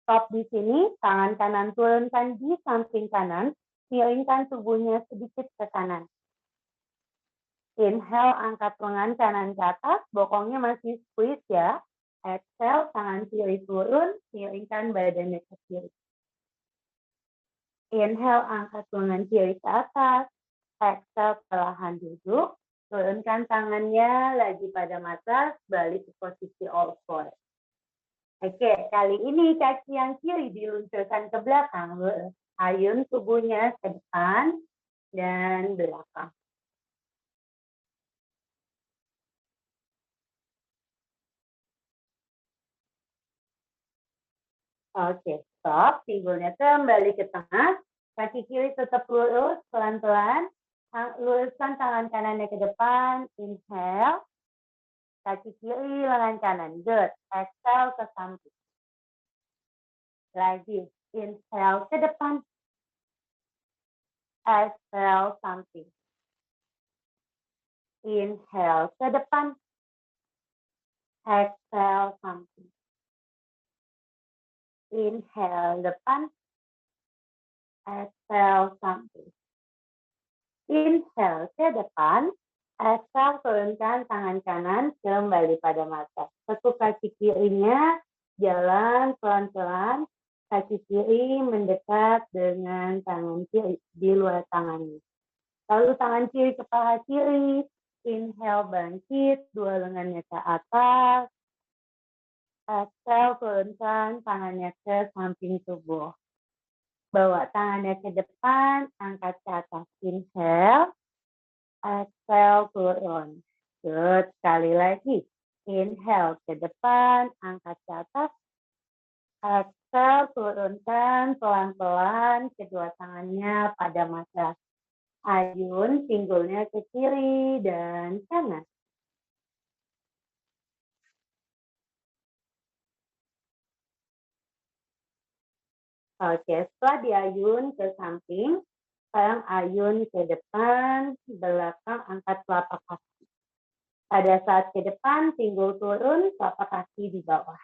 Stop di sini, tangan kanan turunkan di samping kanan, miringkan tubuhnya sedikit ke kanan. Inhale, angkat lengan kanan ke atas, bokongnya masih squeeze ya. Exhale, tangan kiri turun, miringkan badannya ke kiri. Inhale, angkat lengan kiri ke atas. Exhale, perlahan duduk. Turunkan tangannya lagi pada mata, balik ke posisi all four. Oke, kali ini kaki yang kiri diluncurkan ke belakang. Ayun tubuhnya ke depan dan belakang. Oke, stop. Pinggulnya kembali ke tengah. Kaki kiri tetap lurus, pelan-pelan. Luruskan tangan kanannya ke depan. Inhale. Kaki kiri, lengan kanan. Good. Exhale ke samping. Lagi. Inhale ke depan. Exhale samping. Inhale ke depan. Exhale samping. Inhale depan. Exhale samping. Inhale ke depan. Exhale turunkan tangan kanan kembali pada mata. Tekuk kaki kirinya jalan pelan-pelan. Kaki kiri mendekat dengan tangan kiri di luar tangannya. Lalu tangan kiri ke paha kiri. Inhale bangkit, dua lengannya ke atas. Exhale turunkan tangannya ke samping tubuh. Bawa tangannya ke depan, angkat ke atas. Inhale. Exhale turun. Good. Sekali lagi. Inhale ke depan, angkat ke atas. Exhale turunkan pelan-pelan kedua tangannya pada mata. Ayun pinggulnya ke kiri dan kanan. Oke, setelah diayun ke samping, sekarang ayun ke depan, belakang, angkat telapak kaki. Pada saat ke depan, pinggul turun, telapak kaki di bawah.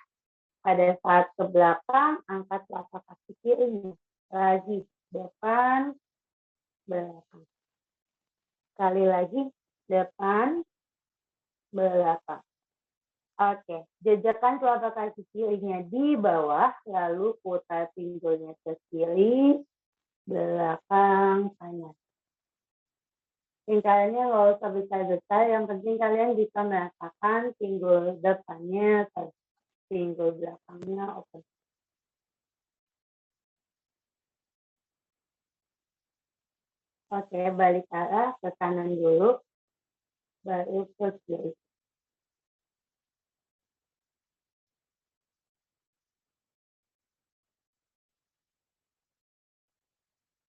Pada saat ke belakang, angkat telapak kaki kiri. Lagi, depan, belakang. Sekali lagi, depan, belakang. Oke, jejakkan telapak kaki kirinya di bawah, lalu putar pinggulnya ke kiri, belakang, kanan. Tingkahnya nggak usah besar-besar, yang penting kalian bisa merasakan pinggul depannya, pinggul belakangnya, oke. Oke, balik arah ke kanan dulu, baru ke kiri.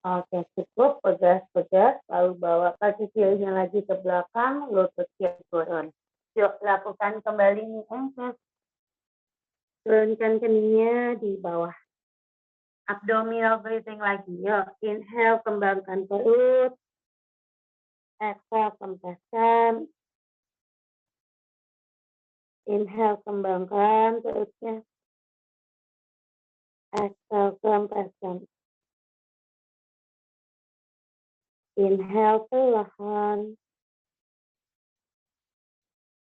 Oke, cukup, pegas-pegas, lalu bawa kaki kirinya lagi ke belakang, lutut kiri turun. Yuk, lakukan kembali nih, turunkan keningnya di bawah. Abdominal breathing lagi, yuk. Inhale, kembangkan perut. Exhale, kempeskan. Inhale, kembangkan perutnya. Exhale, kempeskan. Inhale perlahan.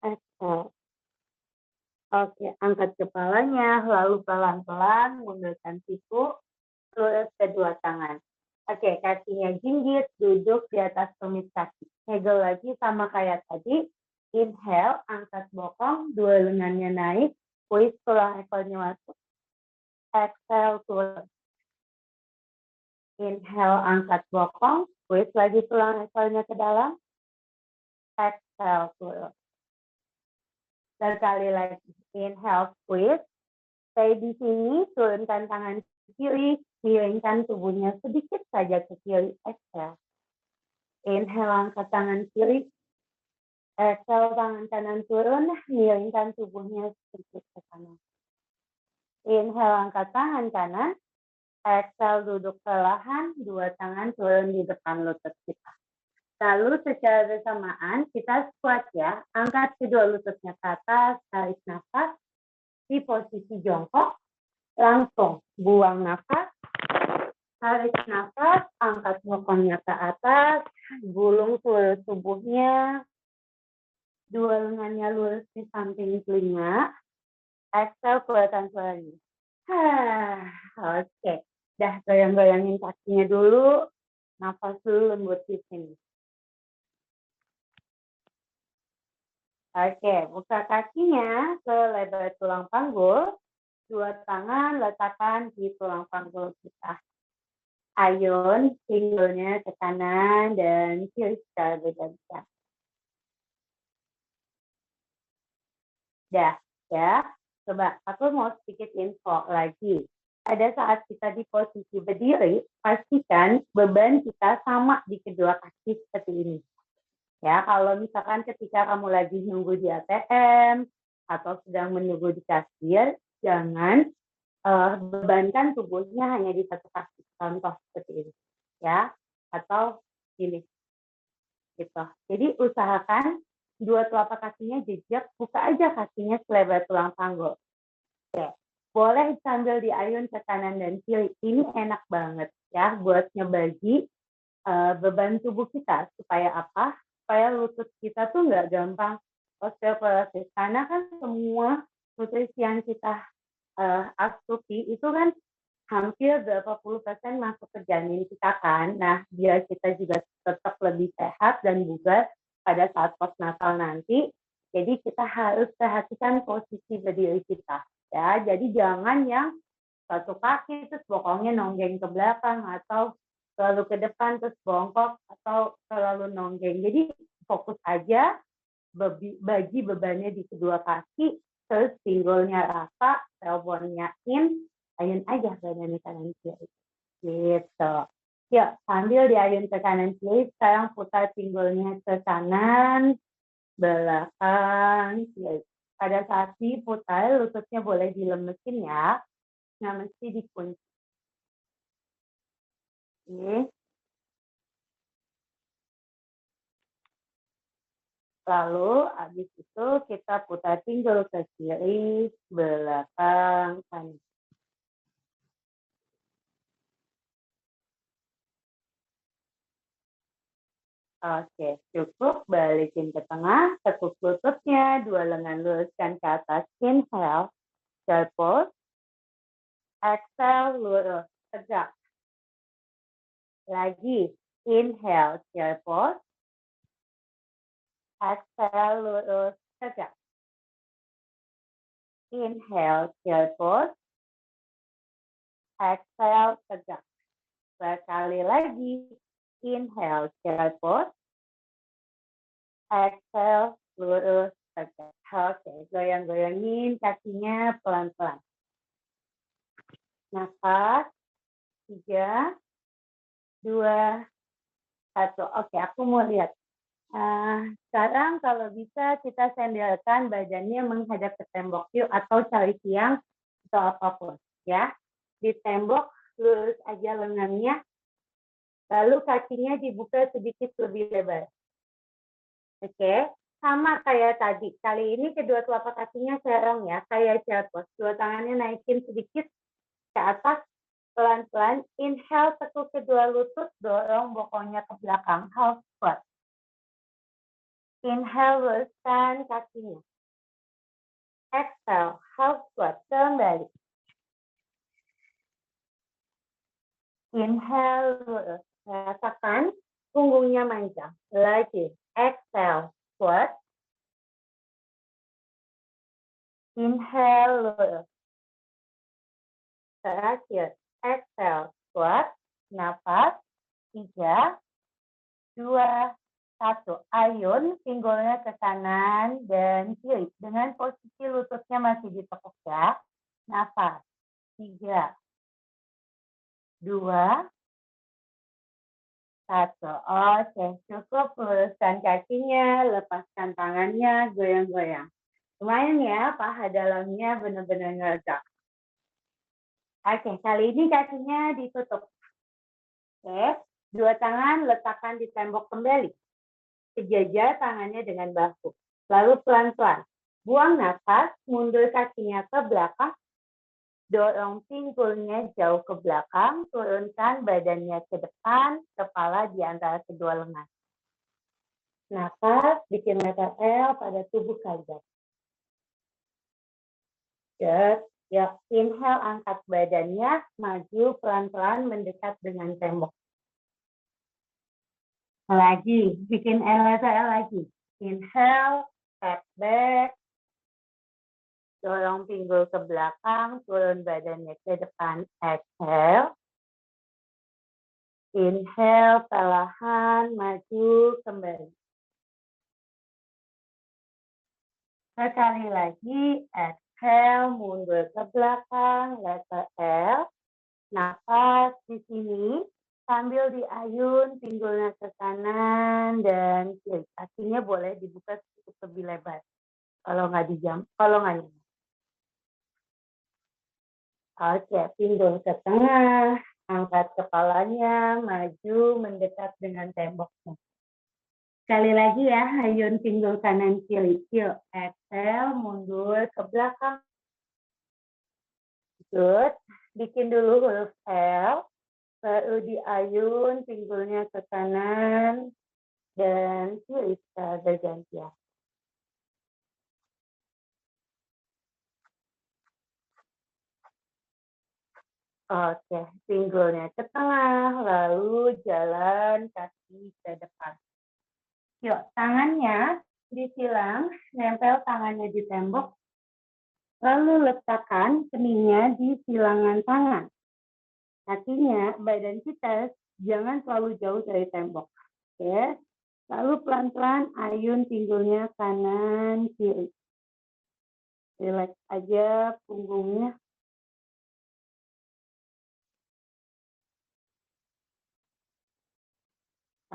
Exhale. Oke, angkat kepalanya, lalu pelan-pelan mundurkan siku, lurus kedua tangan. Oke, kakinya jinjit, duduk di atas tumit kaki. Segel lagi sama kayak tadi. Inhale, angkat bokong, dua lengannya naik, squeeze tulang ekornya masuk. Exhale, turun. Inhale, angkat bokong, squeeze lagi tulang ekornya ke dalam. Exhale, turun. Sekali lagi, inhale, squeeze. Stay di sini, turunkan tangan kiri, miringkan tubuhnya sedikit saja ke kiri. Exhale. Inhale, angkat tangan kiri. Exhale, tangan kanan turun, miringkan tubuhnya sedikit ke kanan. Inhale, angkat tangan kanan. Exhale, duduk perlahan, dua tangan turun di depan lutut kita. Lalu secara bersamaan kita squat ya, angkat kedua lututnya ke atas, tarik nafas, di posisi jongkok, langsung buang nafas, tarik nafas, angkat bokongnya ke atas, gulung seluruh tubuhnya, dua lengannya lurus di samping telinga. Exhale, keluarkan suaranya. Oke. Dah goyang-goyangin kakinya dulu. Nafas dulu lembut di sini. Oke, buka kakinya selebar tulang panggul. Dua tangan letakkan di tulang panggul kita. Ayun pinggulnya ke kanan dan kiri secara bergantian. Dah, ya. Coba, aku mau sedikit info lagi. Pada saat kita di posisi berdiri, pastikan beban kita sama di kedua kaki seperti ini. Ya, kalau misalkan ketika kamu lagi nunggu di ATM atau sedang menunggu di kasir, jangan bebankan tubuhnya hanya di satu kaki. Contoh seperti ini, ya, atau ini, gitu. Jadi usahakan dua telapak kakinya jejak, buka aja kakinya selebar tulang panggul. Oke. Boleh sambil diayun ke kanan dan kiri. Ini enak banget ya buat ngebagi beban tubuh kita. Supaya apa? Supaya lutut kita tuh nggak gampang osteoporosis. Karena kan semua nutrisi yang kita asupi itu kan hampir 80% masuk ke janin kita kan. Nah, biar kita juga tetap lebih sehat dan bugar pada saat postnatal nanti. Jadi kita harus perhatikan posisi berdiri kita. Ya, jadi jangan yang satu kaki terus bokongnya nonggeng ke belakang atau selalu ke depan terus bongkok atau selalu nonggeng. Jadi fokus aja bagi bebannya di kedua kaki, terus pinggulnya rata, tailbone-nya in, ayun aja badannya kanan kiri. Gitu. Yuk, sambil diayun ke kanan kiri, sekarang putar pinggulnya ke kanan, belakang, kiri. Pada saat diputar, lututnya boleh dilemesin ya, nggak mesti dikunci. Oke. Lalu habis itu kita putar pinggul ke kiri, belakang, kanan. Oke, cukup. Balikin ke tengah, tekuk lututnya, dua lengan luruskan ke atas. Inhale, chair pose. Exhale, lurus, tegak. Lagi, inhale, chair pose. Exhale, lurus, tegak. Inhale, chair pose. Exhale, tegak. Sekali lagi, inhale, chair pose. Exhale, lurus, tegak. Oke, goyang-goyangin kakinya pelan-pelan. Nafas, 3, 2, 1. Oke, aku mau lihat. Sekarang kalau bisa kita sendelkan badannya menghadap ke tembok yuk, atau cari tiang atau apapun. Ya, di tembok lurus aja lengannya, lalu kakinya dibuka sedikit lebih lebar. Oke, sama kayak tadi. Kali ini kedua telapak kakinya serong ya, kayak chair pose. Dua tangannya naikin sedikit ke atas, pelan-pelan. Inhale, tekuk kedua lutut, dorong bokongnya ke belakang. Half squat. Inhale, luruskan kakinya. Exhale, half squat. Kembali. Inhale, lurus. Rasakan punggungnya manjang. Lagi. Exhale, squat. Inhale, lurus. Terakhir, exhale, squat. Nafas, 3, 2, 1. Ayun pinggulnya ke kanan dan kiri. Dengan posisi lututnya masih ditekuk ya. Nafas, 3, 2, 1. Oke, cukup. Luruskan kakinya, lepaskan tangannya, goyang-goyang. Lumayan ya, paha dalamnya benar-benar ngeregak. Oke, kali ini kakinya ditutup. Oke, dua tangan letakkan di tembok kembali. Sejajar tangannya dengan bahu. Lalu pelan-pelan. Buang nafas, mundur kakinya ke belakang. Dorong pinggulnya jauh ke belakang, turunkan badannya ke depan, kepala di antara kedua lengan. Nafas, bikin letter L pada tubuh kalian. Ya, inhale, angkat badannya, maju pelan-pelan mendekat dengan tembok. Lagi, bikin letter L lagi. Inhale, step back, dorong pinggul ke belakang, turun badannya ke depan, exhale. Inhale, perlahan, maju, kembali. Sekali lagi, exhale, mundur ke belakang, letter L. Nafas di sini, sambil diayun, pinggulnya ke kanan dan kiri. Kakinya boleh dibuka sedikit lebih lebar. Kalau nggak nyaman. Oke, pinggul ke tengah, angkat kepalanya, maju, mendekat dengan temboknya. Sekali lagi ya, ayun pinggul kanan kiri. Yuk, exhale, mundur ke belakang. Good. Bikin dulu huruf L. Baru diayun pinggulnya ke kanan dan kiri secara bergantian. Oke, pinggulnya ke tengah, lalu jalan kaki ke depan. Yuk, tangannya disilang, nempel tangannya di tembok, lalu letakkan keningnya di silangan tangan. Artinya, badan kita jangan terlalu jauh dari tembok. Oke. Lalu pelan-pelan ayun pinggulnya kanan, kiri. Relax aja punggungnya.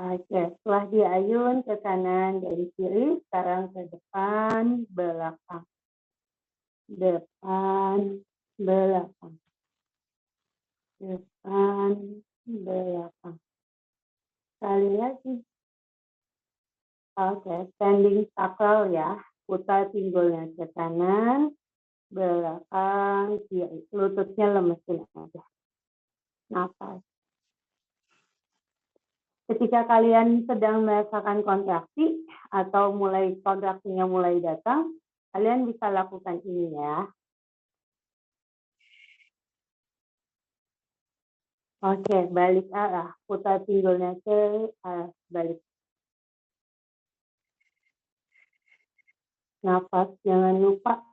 Oke, setelah diayun ke kanan dan kiri, sekarang ke depan, belakang. Depan, belakang. Depan, belakang. Sekali lagi. Oke, standing sacral ya. Putar pinggulnya ke kanan, belakang, kiri. Lututnya lemesin aja. Nafas. Ketika kalian sedang merasakan kontraksi atau kontraksinya mulai datang, kalian bisa lakukan ini ya. Oke, balik arah. Putar pinggulnya ke arah balik. Nafas, jangan lupa.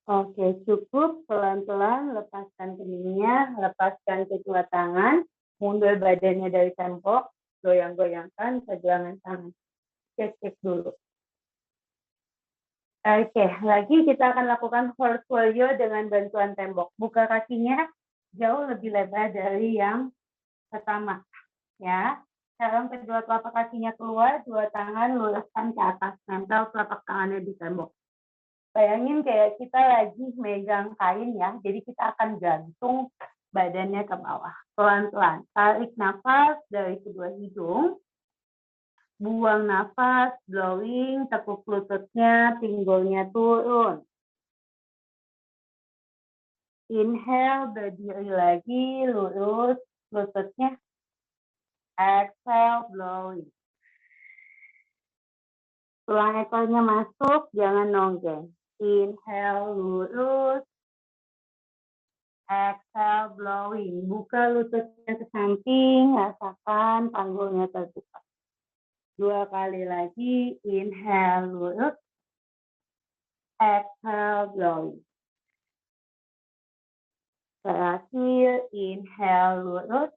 Oke, cukup. Pelan-pelan lepaskan keningnya, lepaskan kedua tangan, mundur badannya dari tembok, goyang-goyangkan pergelangan tangan. Cek dulu. Oke, lagi kita akan lakukan horse warrior dengan bantuan tembok. Buka kakinya jauh lebih lebar dari yang pertama. Ya, sekarang kedua telapak kakinya keluar, dua tangan luruskan ke atas, nempel telapak tangannya di tembok. Bayangin kayak kita lagi megang kain ya, jadi kita akan gantung badannya ke bawah. Pelan-pelan, tarik nafas dari kedua hidung, buang nafas, blowing, tekuk lututnya, pinggulnya turun. Inhale, berdiri lagi, lurus, lututnya. Exhale, blowing. Tulang ekornya masuk, jangan nonggeng. Inhale, lurus. Exhale, blowing. Buka lututnya ke samping, rasakan panggulnya terbuka. 2 kali lagi, inhale, lurus. Exhale, blowing. Terakhir, inhale, lurus.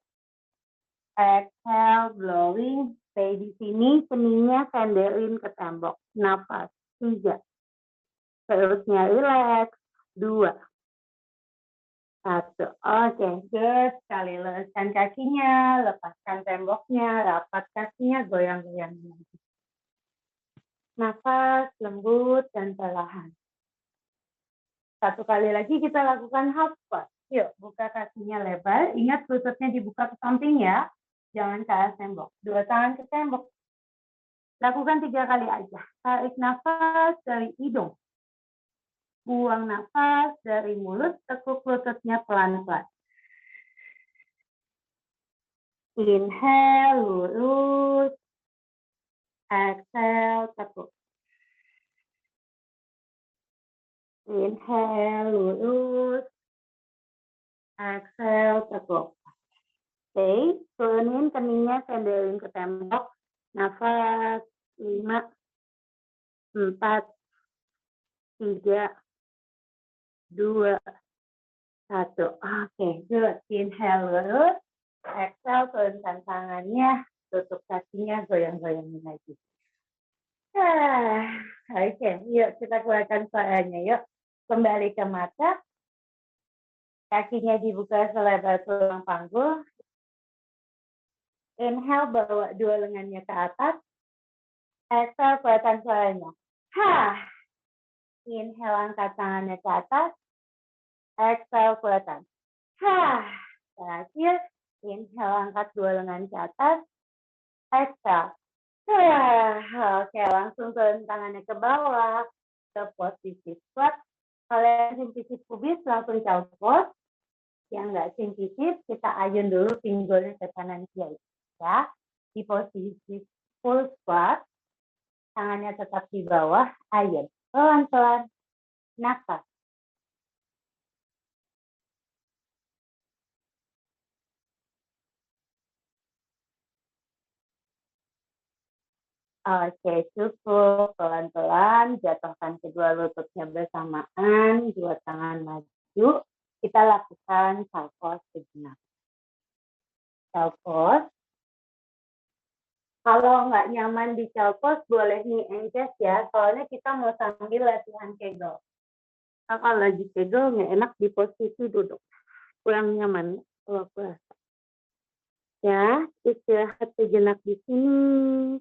Exhale, blowing. Stay di sini, keningnya sandelin ke tembok. Nafas, 3. Perutnya relax, 2. 1. Oke, good. Sekali luruskan kakinya, lepaskan temboknya, rapat kakinya, goyang-goyang. Nafas lembut dan perlahan. 1 kali lagi kita lakukan half squat. Yuk, buka kakinya lebar. Ingat lututnya dibuka ke samping ya. Jangan ke arah tembok. 2 tangan ke tembok. Lakukan 3 kali aja. Tarik nafas dari hidung. Buang nafas dari mulut, tekuk lututnya pelan-pelan. Inhale, lurus. Exhale, tekuk. Inhale, lurus. Exhale, tekuk. Oke, turunin keningnya, sandelin ke tembok. Nafas, 5, 4, 3, 2, 1. Oke, good. Inhale, lurus. Exhale, turunkan tangannya. Tutup kakinya, goyang-goyangin lagi. Oke, yuk kita keluarkan suaranya. Yuk, kembali ke mata. Kakinya dibuka selebar tulang panggul. Inhale, bawa 2 lengannya ke atas. Exhale, keluarkan suaranya. Inhale, angkat tangannya ke atas. Exhale, keluarkan. Terakhir, inhale, angkat 2 lengan ke atas. Exhale. Oke, langsung turun tangannya ke bawah. Ke posisi squat. Kalau yang sensitif pubis, langsung child pose. Yang nggak sensitif, kita ayun dulu pinggulnya ke kanan kiri. Ya, di posisi full squat, tangannya tetap di bawah, ayun. Pelan-pelan, nafas. Oke, cukup. Pelan-pelan, jatuhkan kedua lututnya bersamaan, 2 tangan maju. Kita lakukan child pose sejenak. Child pose. Kalau nggak nyaman di child pose, boleh knee and chest ya. Soalnya kita mau sambil latihan kegel. Kalau lagi kegel, nggak enak di posisi duduk. Kurang nyaman kalau aku rasa. Ya, istirahat sejenak di sini.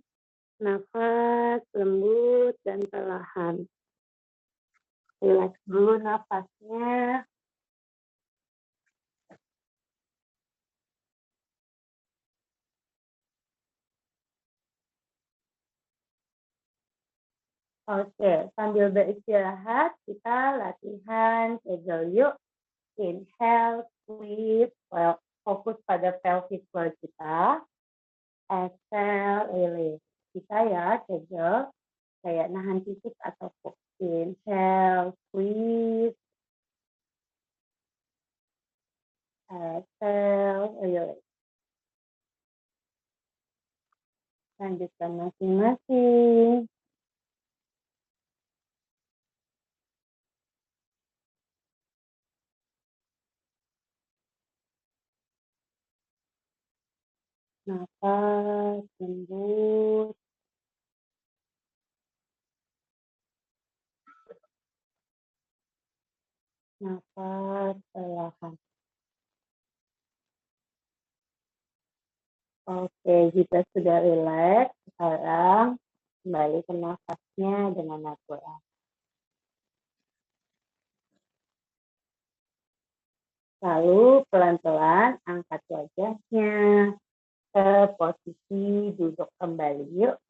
Nafas lembut dan perlahan. Relax dulu nafasnya. Oke, sambil beristirahat, kita latihan kegel yuk. Inhale, squeeze, fokus pada pelvic floor kita. Exhale, release. Bisa ya, kegel. Kayak nahan titik atau push. Inhale, squeeze. Exhale, release. Lanjutkan masing-masing. Nafas lembut. Nafas perlahan. Oke, jika sudah rileks, sekarang kembali ke nafasnya dengan natural. Lalu pelan-pelan angkat wajahnya ke posisi duduk kembali. Yuk.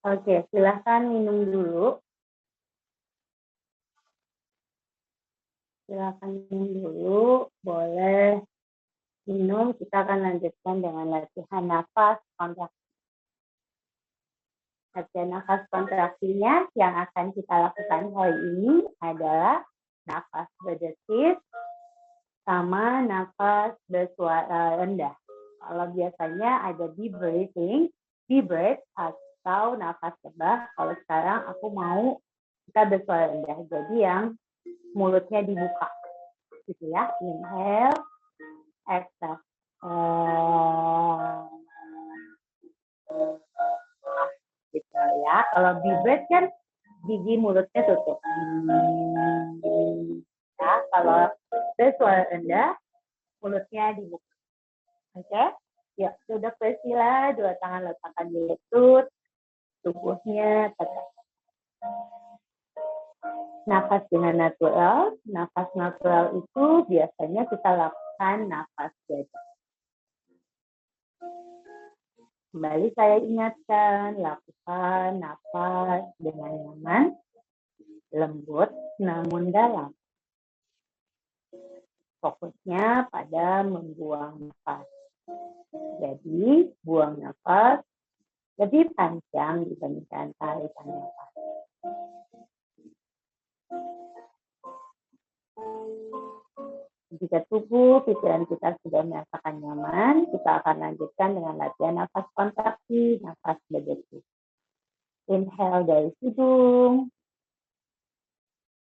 Oke, silahkan minum dulu. Silahkan minum dulu. Boleh minum, kita akan lanjutkan dengan latihan nafas kontraksi. Latihan nafas kontraksinya yang akan kita lakukan hari ini adalah nafas berdesis sama nafas bersuara rendah. Kalau biasanya ada deep breathing, deep breath atau nafas tebal. Kalau sekarang aku mau kita bersuara rendah. Jadi yang mulutnya dibuka, gitu ya. Inhale, exhale. Gitu ya. Kalau deep breath kan gigi mulutnya tutup. Ya, kalau bersuara rendah, mulutnya dibuka. Oke? Ya, sudah bersila, dua tangan letakkan di lutut, tubuhnya tegak. Nafas dengan natural. Nafas natural itu biasanya kita lakukan nafas dada. Kembali saya ingatkan, lakukan nafas dengan nyaman, lembut, namun dalam. Fokusnya pada membuang nafas. Jadi, buang nafas lebih panjang dibandingkan tarikan nafas. Jika tubuh, pikiran kita sudah merasakan nyaman, kita akan lanjutkan dengan latihan nafas kontraksi, nafas berdesis. Inhale dari hidung,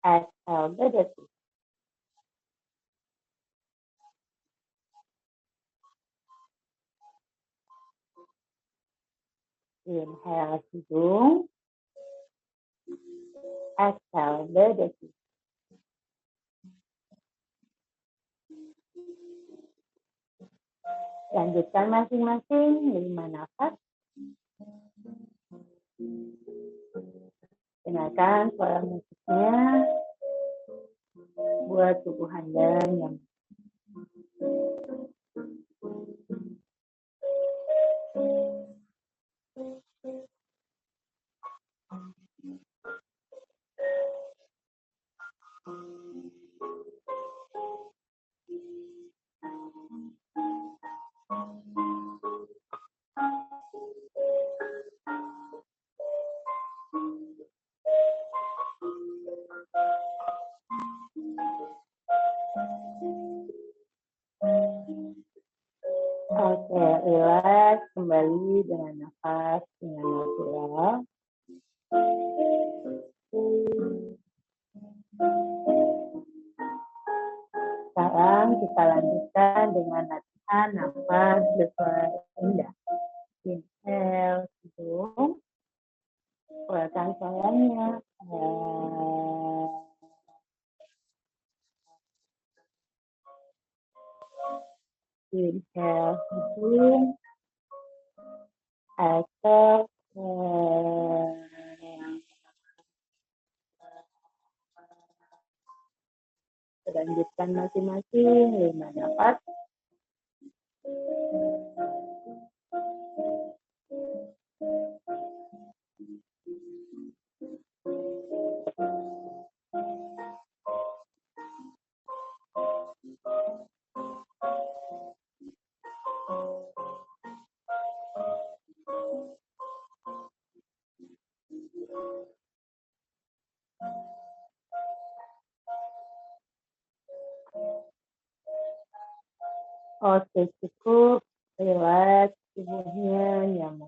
exhale berdesis. Inhale hidung, exhale berdesis. Lanjutkan masing-masing 5 nafas. Dengarkan suara musiknya buat tubuh Anda yang oke, relax kembali dengan nafas dengan natural. Sekarang kita lanjutkan dengan latihan nafas bersuara rendah. Inhale hidung, keluarkan suaranya. Inhale hidung, exhale. Lanjutkan masing-masing 5 nafas. Oke, cukup. Relax, tubuhnya nyaman.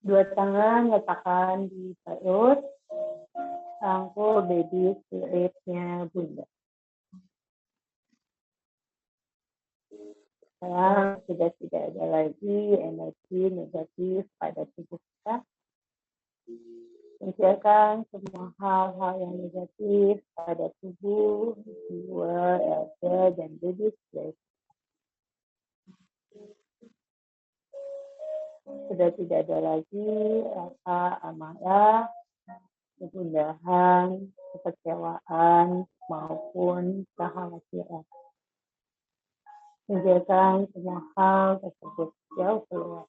Dua tangan letakkan di perut, rangkul baby spiritnya bunda. Sekarang sudah tidak ada lagi energi negatif pada tubuh kita. Singkirkan semua hal-hal yang negatif pada tubuh, jiwa, raga, dan baby spirit. Sudah tidak ada lagi rasa amarah, kegundahan, kekecewaan, maupun kekhawatiran. Singkirkan semua hal tersebut jauh keluar.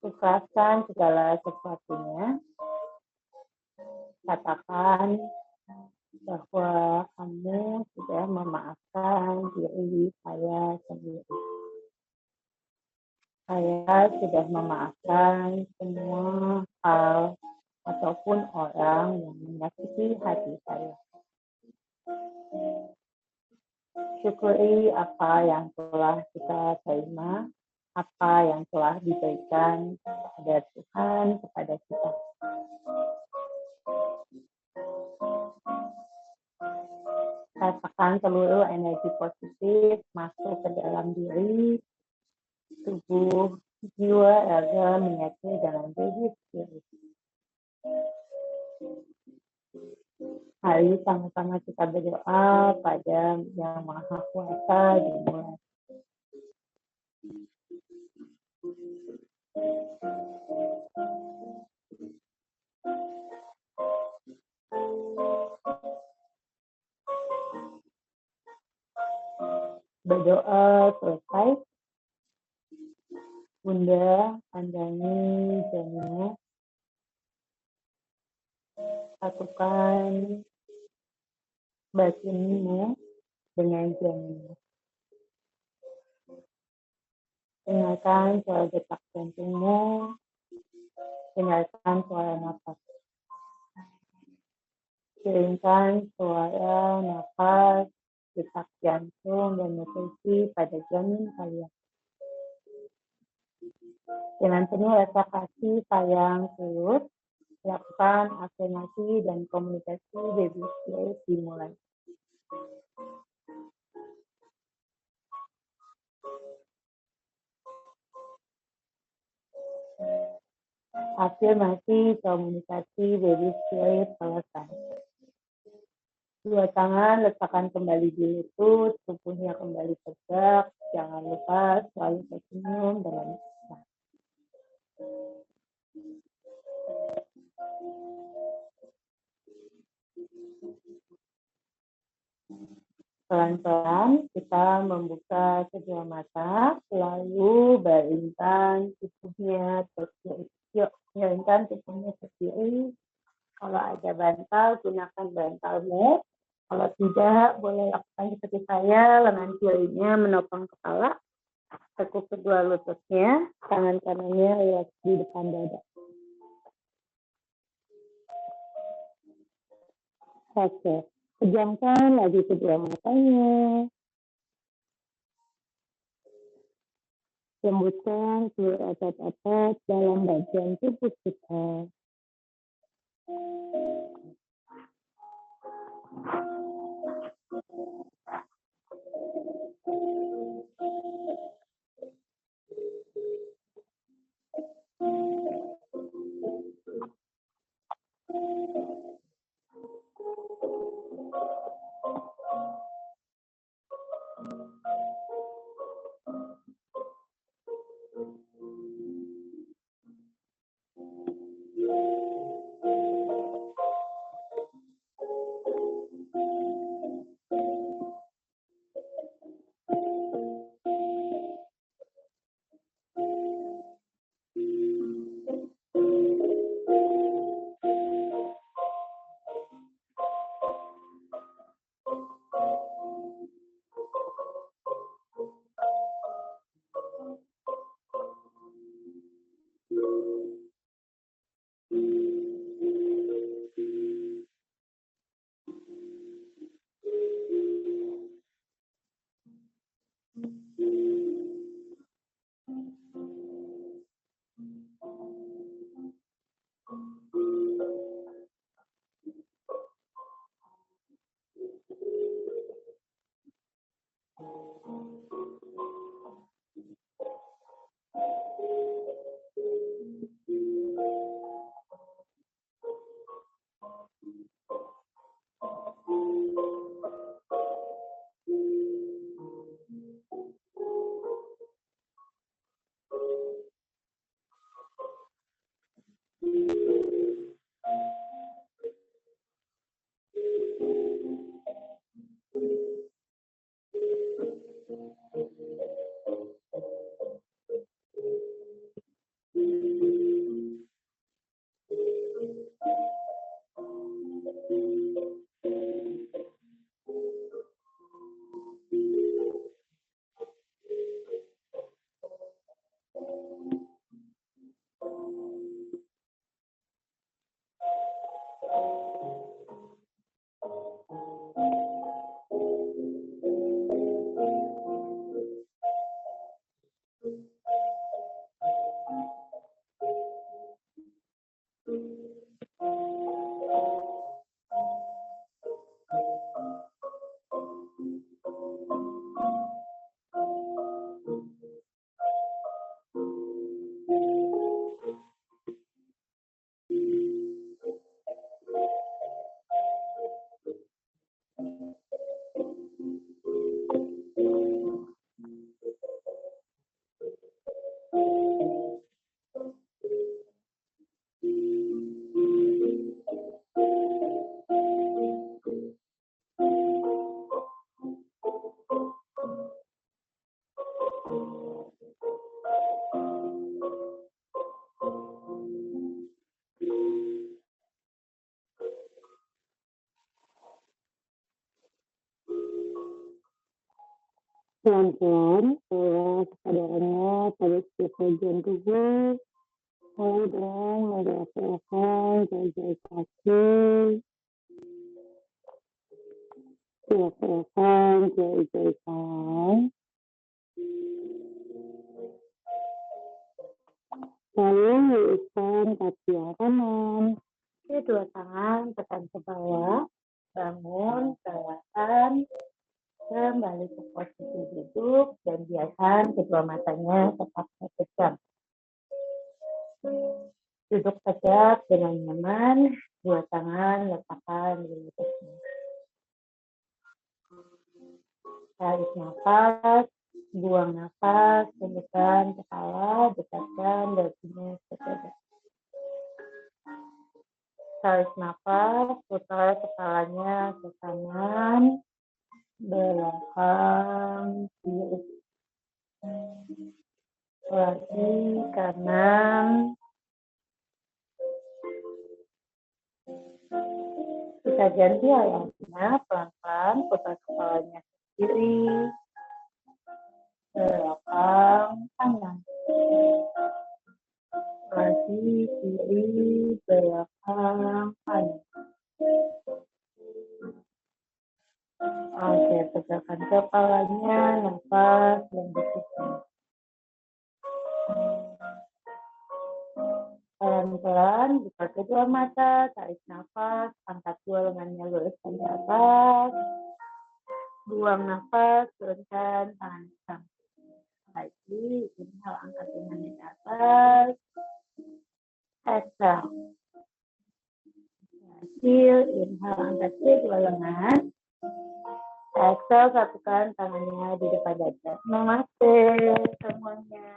Ikhlaskan segala sesuatunya. Katakan, bahwa kamu sudah memaafkan diri saya sendiri. Saya sudah memaafkan semua hal ataupun orang yang menyakiti hati saya. Syukuri apa yang telah kita terima, apa yang telah diberikan kepada Tuhan kepada kita. Rasakan seluruh energi positif masuk ke dalam diri, tubuh, jiwa, raga, menyatu dalam diri sendiri. Mari sama-sama kita berdoa pada Yang Maha Kuasa dimulai. Berdoa selesai, Bunda pandangi janinmu, satukan batinmu dengan janinmu. Dengarkan suara detak jantungmu, dengarkan suara nafas. Kirimkan suara nafas, detak jantung, dan nutrisi pada janin kalian. Dengan penuh rasa kasih, sayang, tulus, lakukan afirmasi dan komunikasi baby spirit dimulai. Afirmasi komunikasi baby spirit selesai. Dua tangan letakkan kembali di lutut, tubuhnya kembali tegak. Jangan lupa selalu tersenyum dalam ikhlas. Pelan-pelan kita membuka kedua mata, lalu baringkan tubuhnya ke kiri. Yuk, baringkan tubuhnya ke kiri. Kalau ada bantal, gunakan bantalmu. Kalau tidak, boleh lakukan seperti saya, lengan kirinya menopang kepala, tekuk kedua lututnya, tangan kanannya rileks di depan dada. Oke, pejamkan lagi kedua matanya. Lembutkan seluruh otot-otot dalam bagian tubuh kita. Pelan-pelan, kesadarannya pada setiap bagian tubuh, mulai dengan menggerak-gerakkan jari-jari kaki, gerak-gerakkan jari-jari tangan, lalu luruskan kaki yang kanan, kedua tangan tekan ke bawah, bangun, perlahan, kembali ke posisi duduk dan biarkan kedua matanya tetap terpejam. Duduk tegak dengan nyaman, dua tangan letakkan di lututnya. Tarik nafas, buang nafas, tundukkan kepala, dekatkan dagunya ke dada. Tarik nafas, putar kepalanya ke kanan, belakang, kiri. Lagi kanan. Kita ganti arahnya, pelan-pelan putar kepalanya ke kiri, belakang, kanan. Lagi kiri, belakang, kanan. Oke, tegakkan kepalanya, nafas, lembutkan. Pelan-pelan, buka kedua mata, tarik nafas, angkat dua lengannya luruskan ke atas. Buang nafas, turunkan tangan samping. Lagi, inhale, angkat lengannya ke atas. Exhale. Inhale, angkat kedua lengan. Exhale, satukan tangannya di depan dada. Namaste semuanya.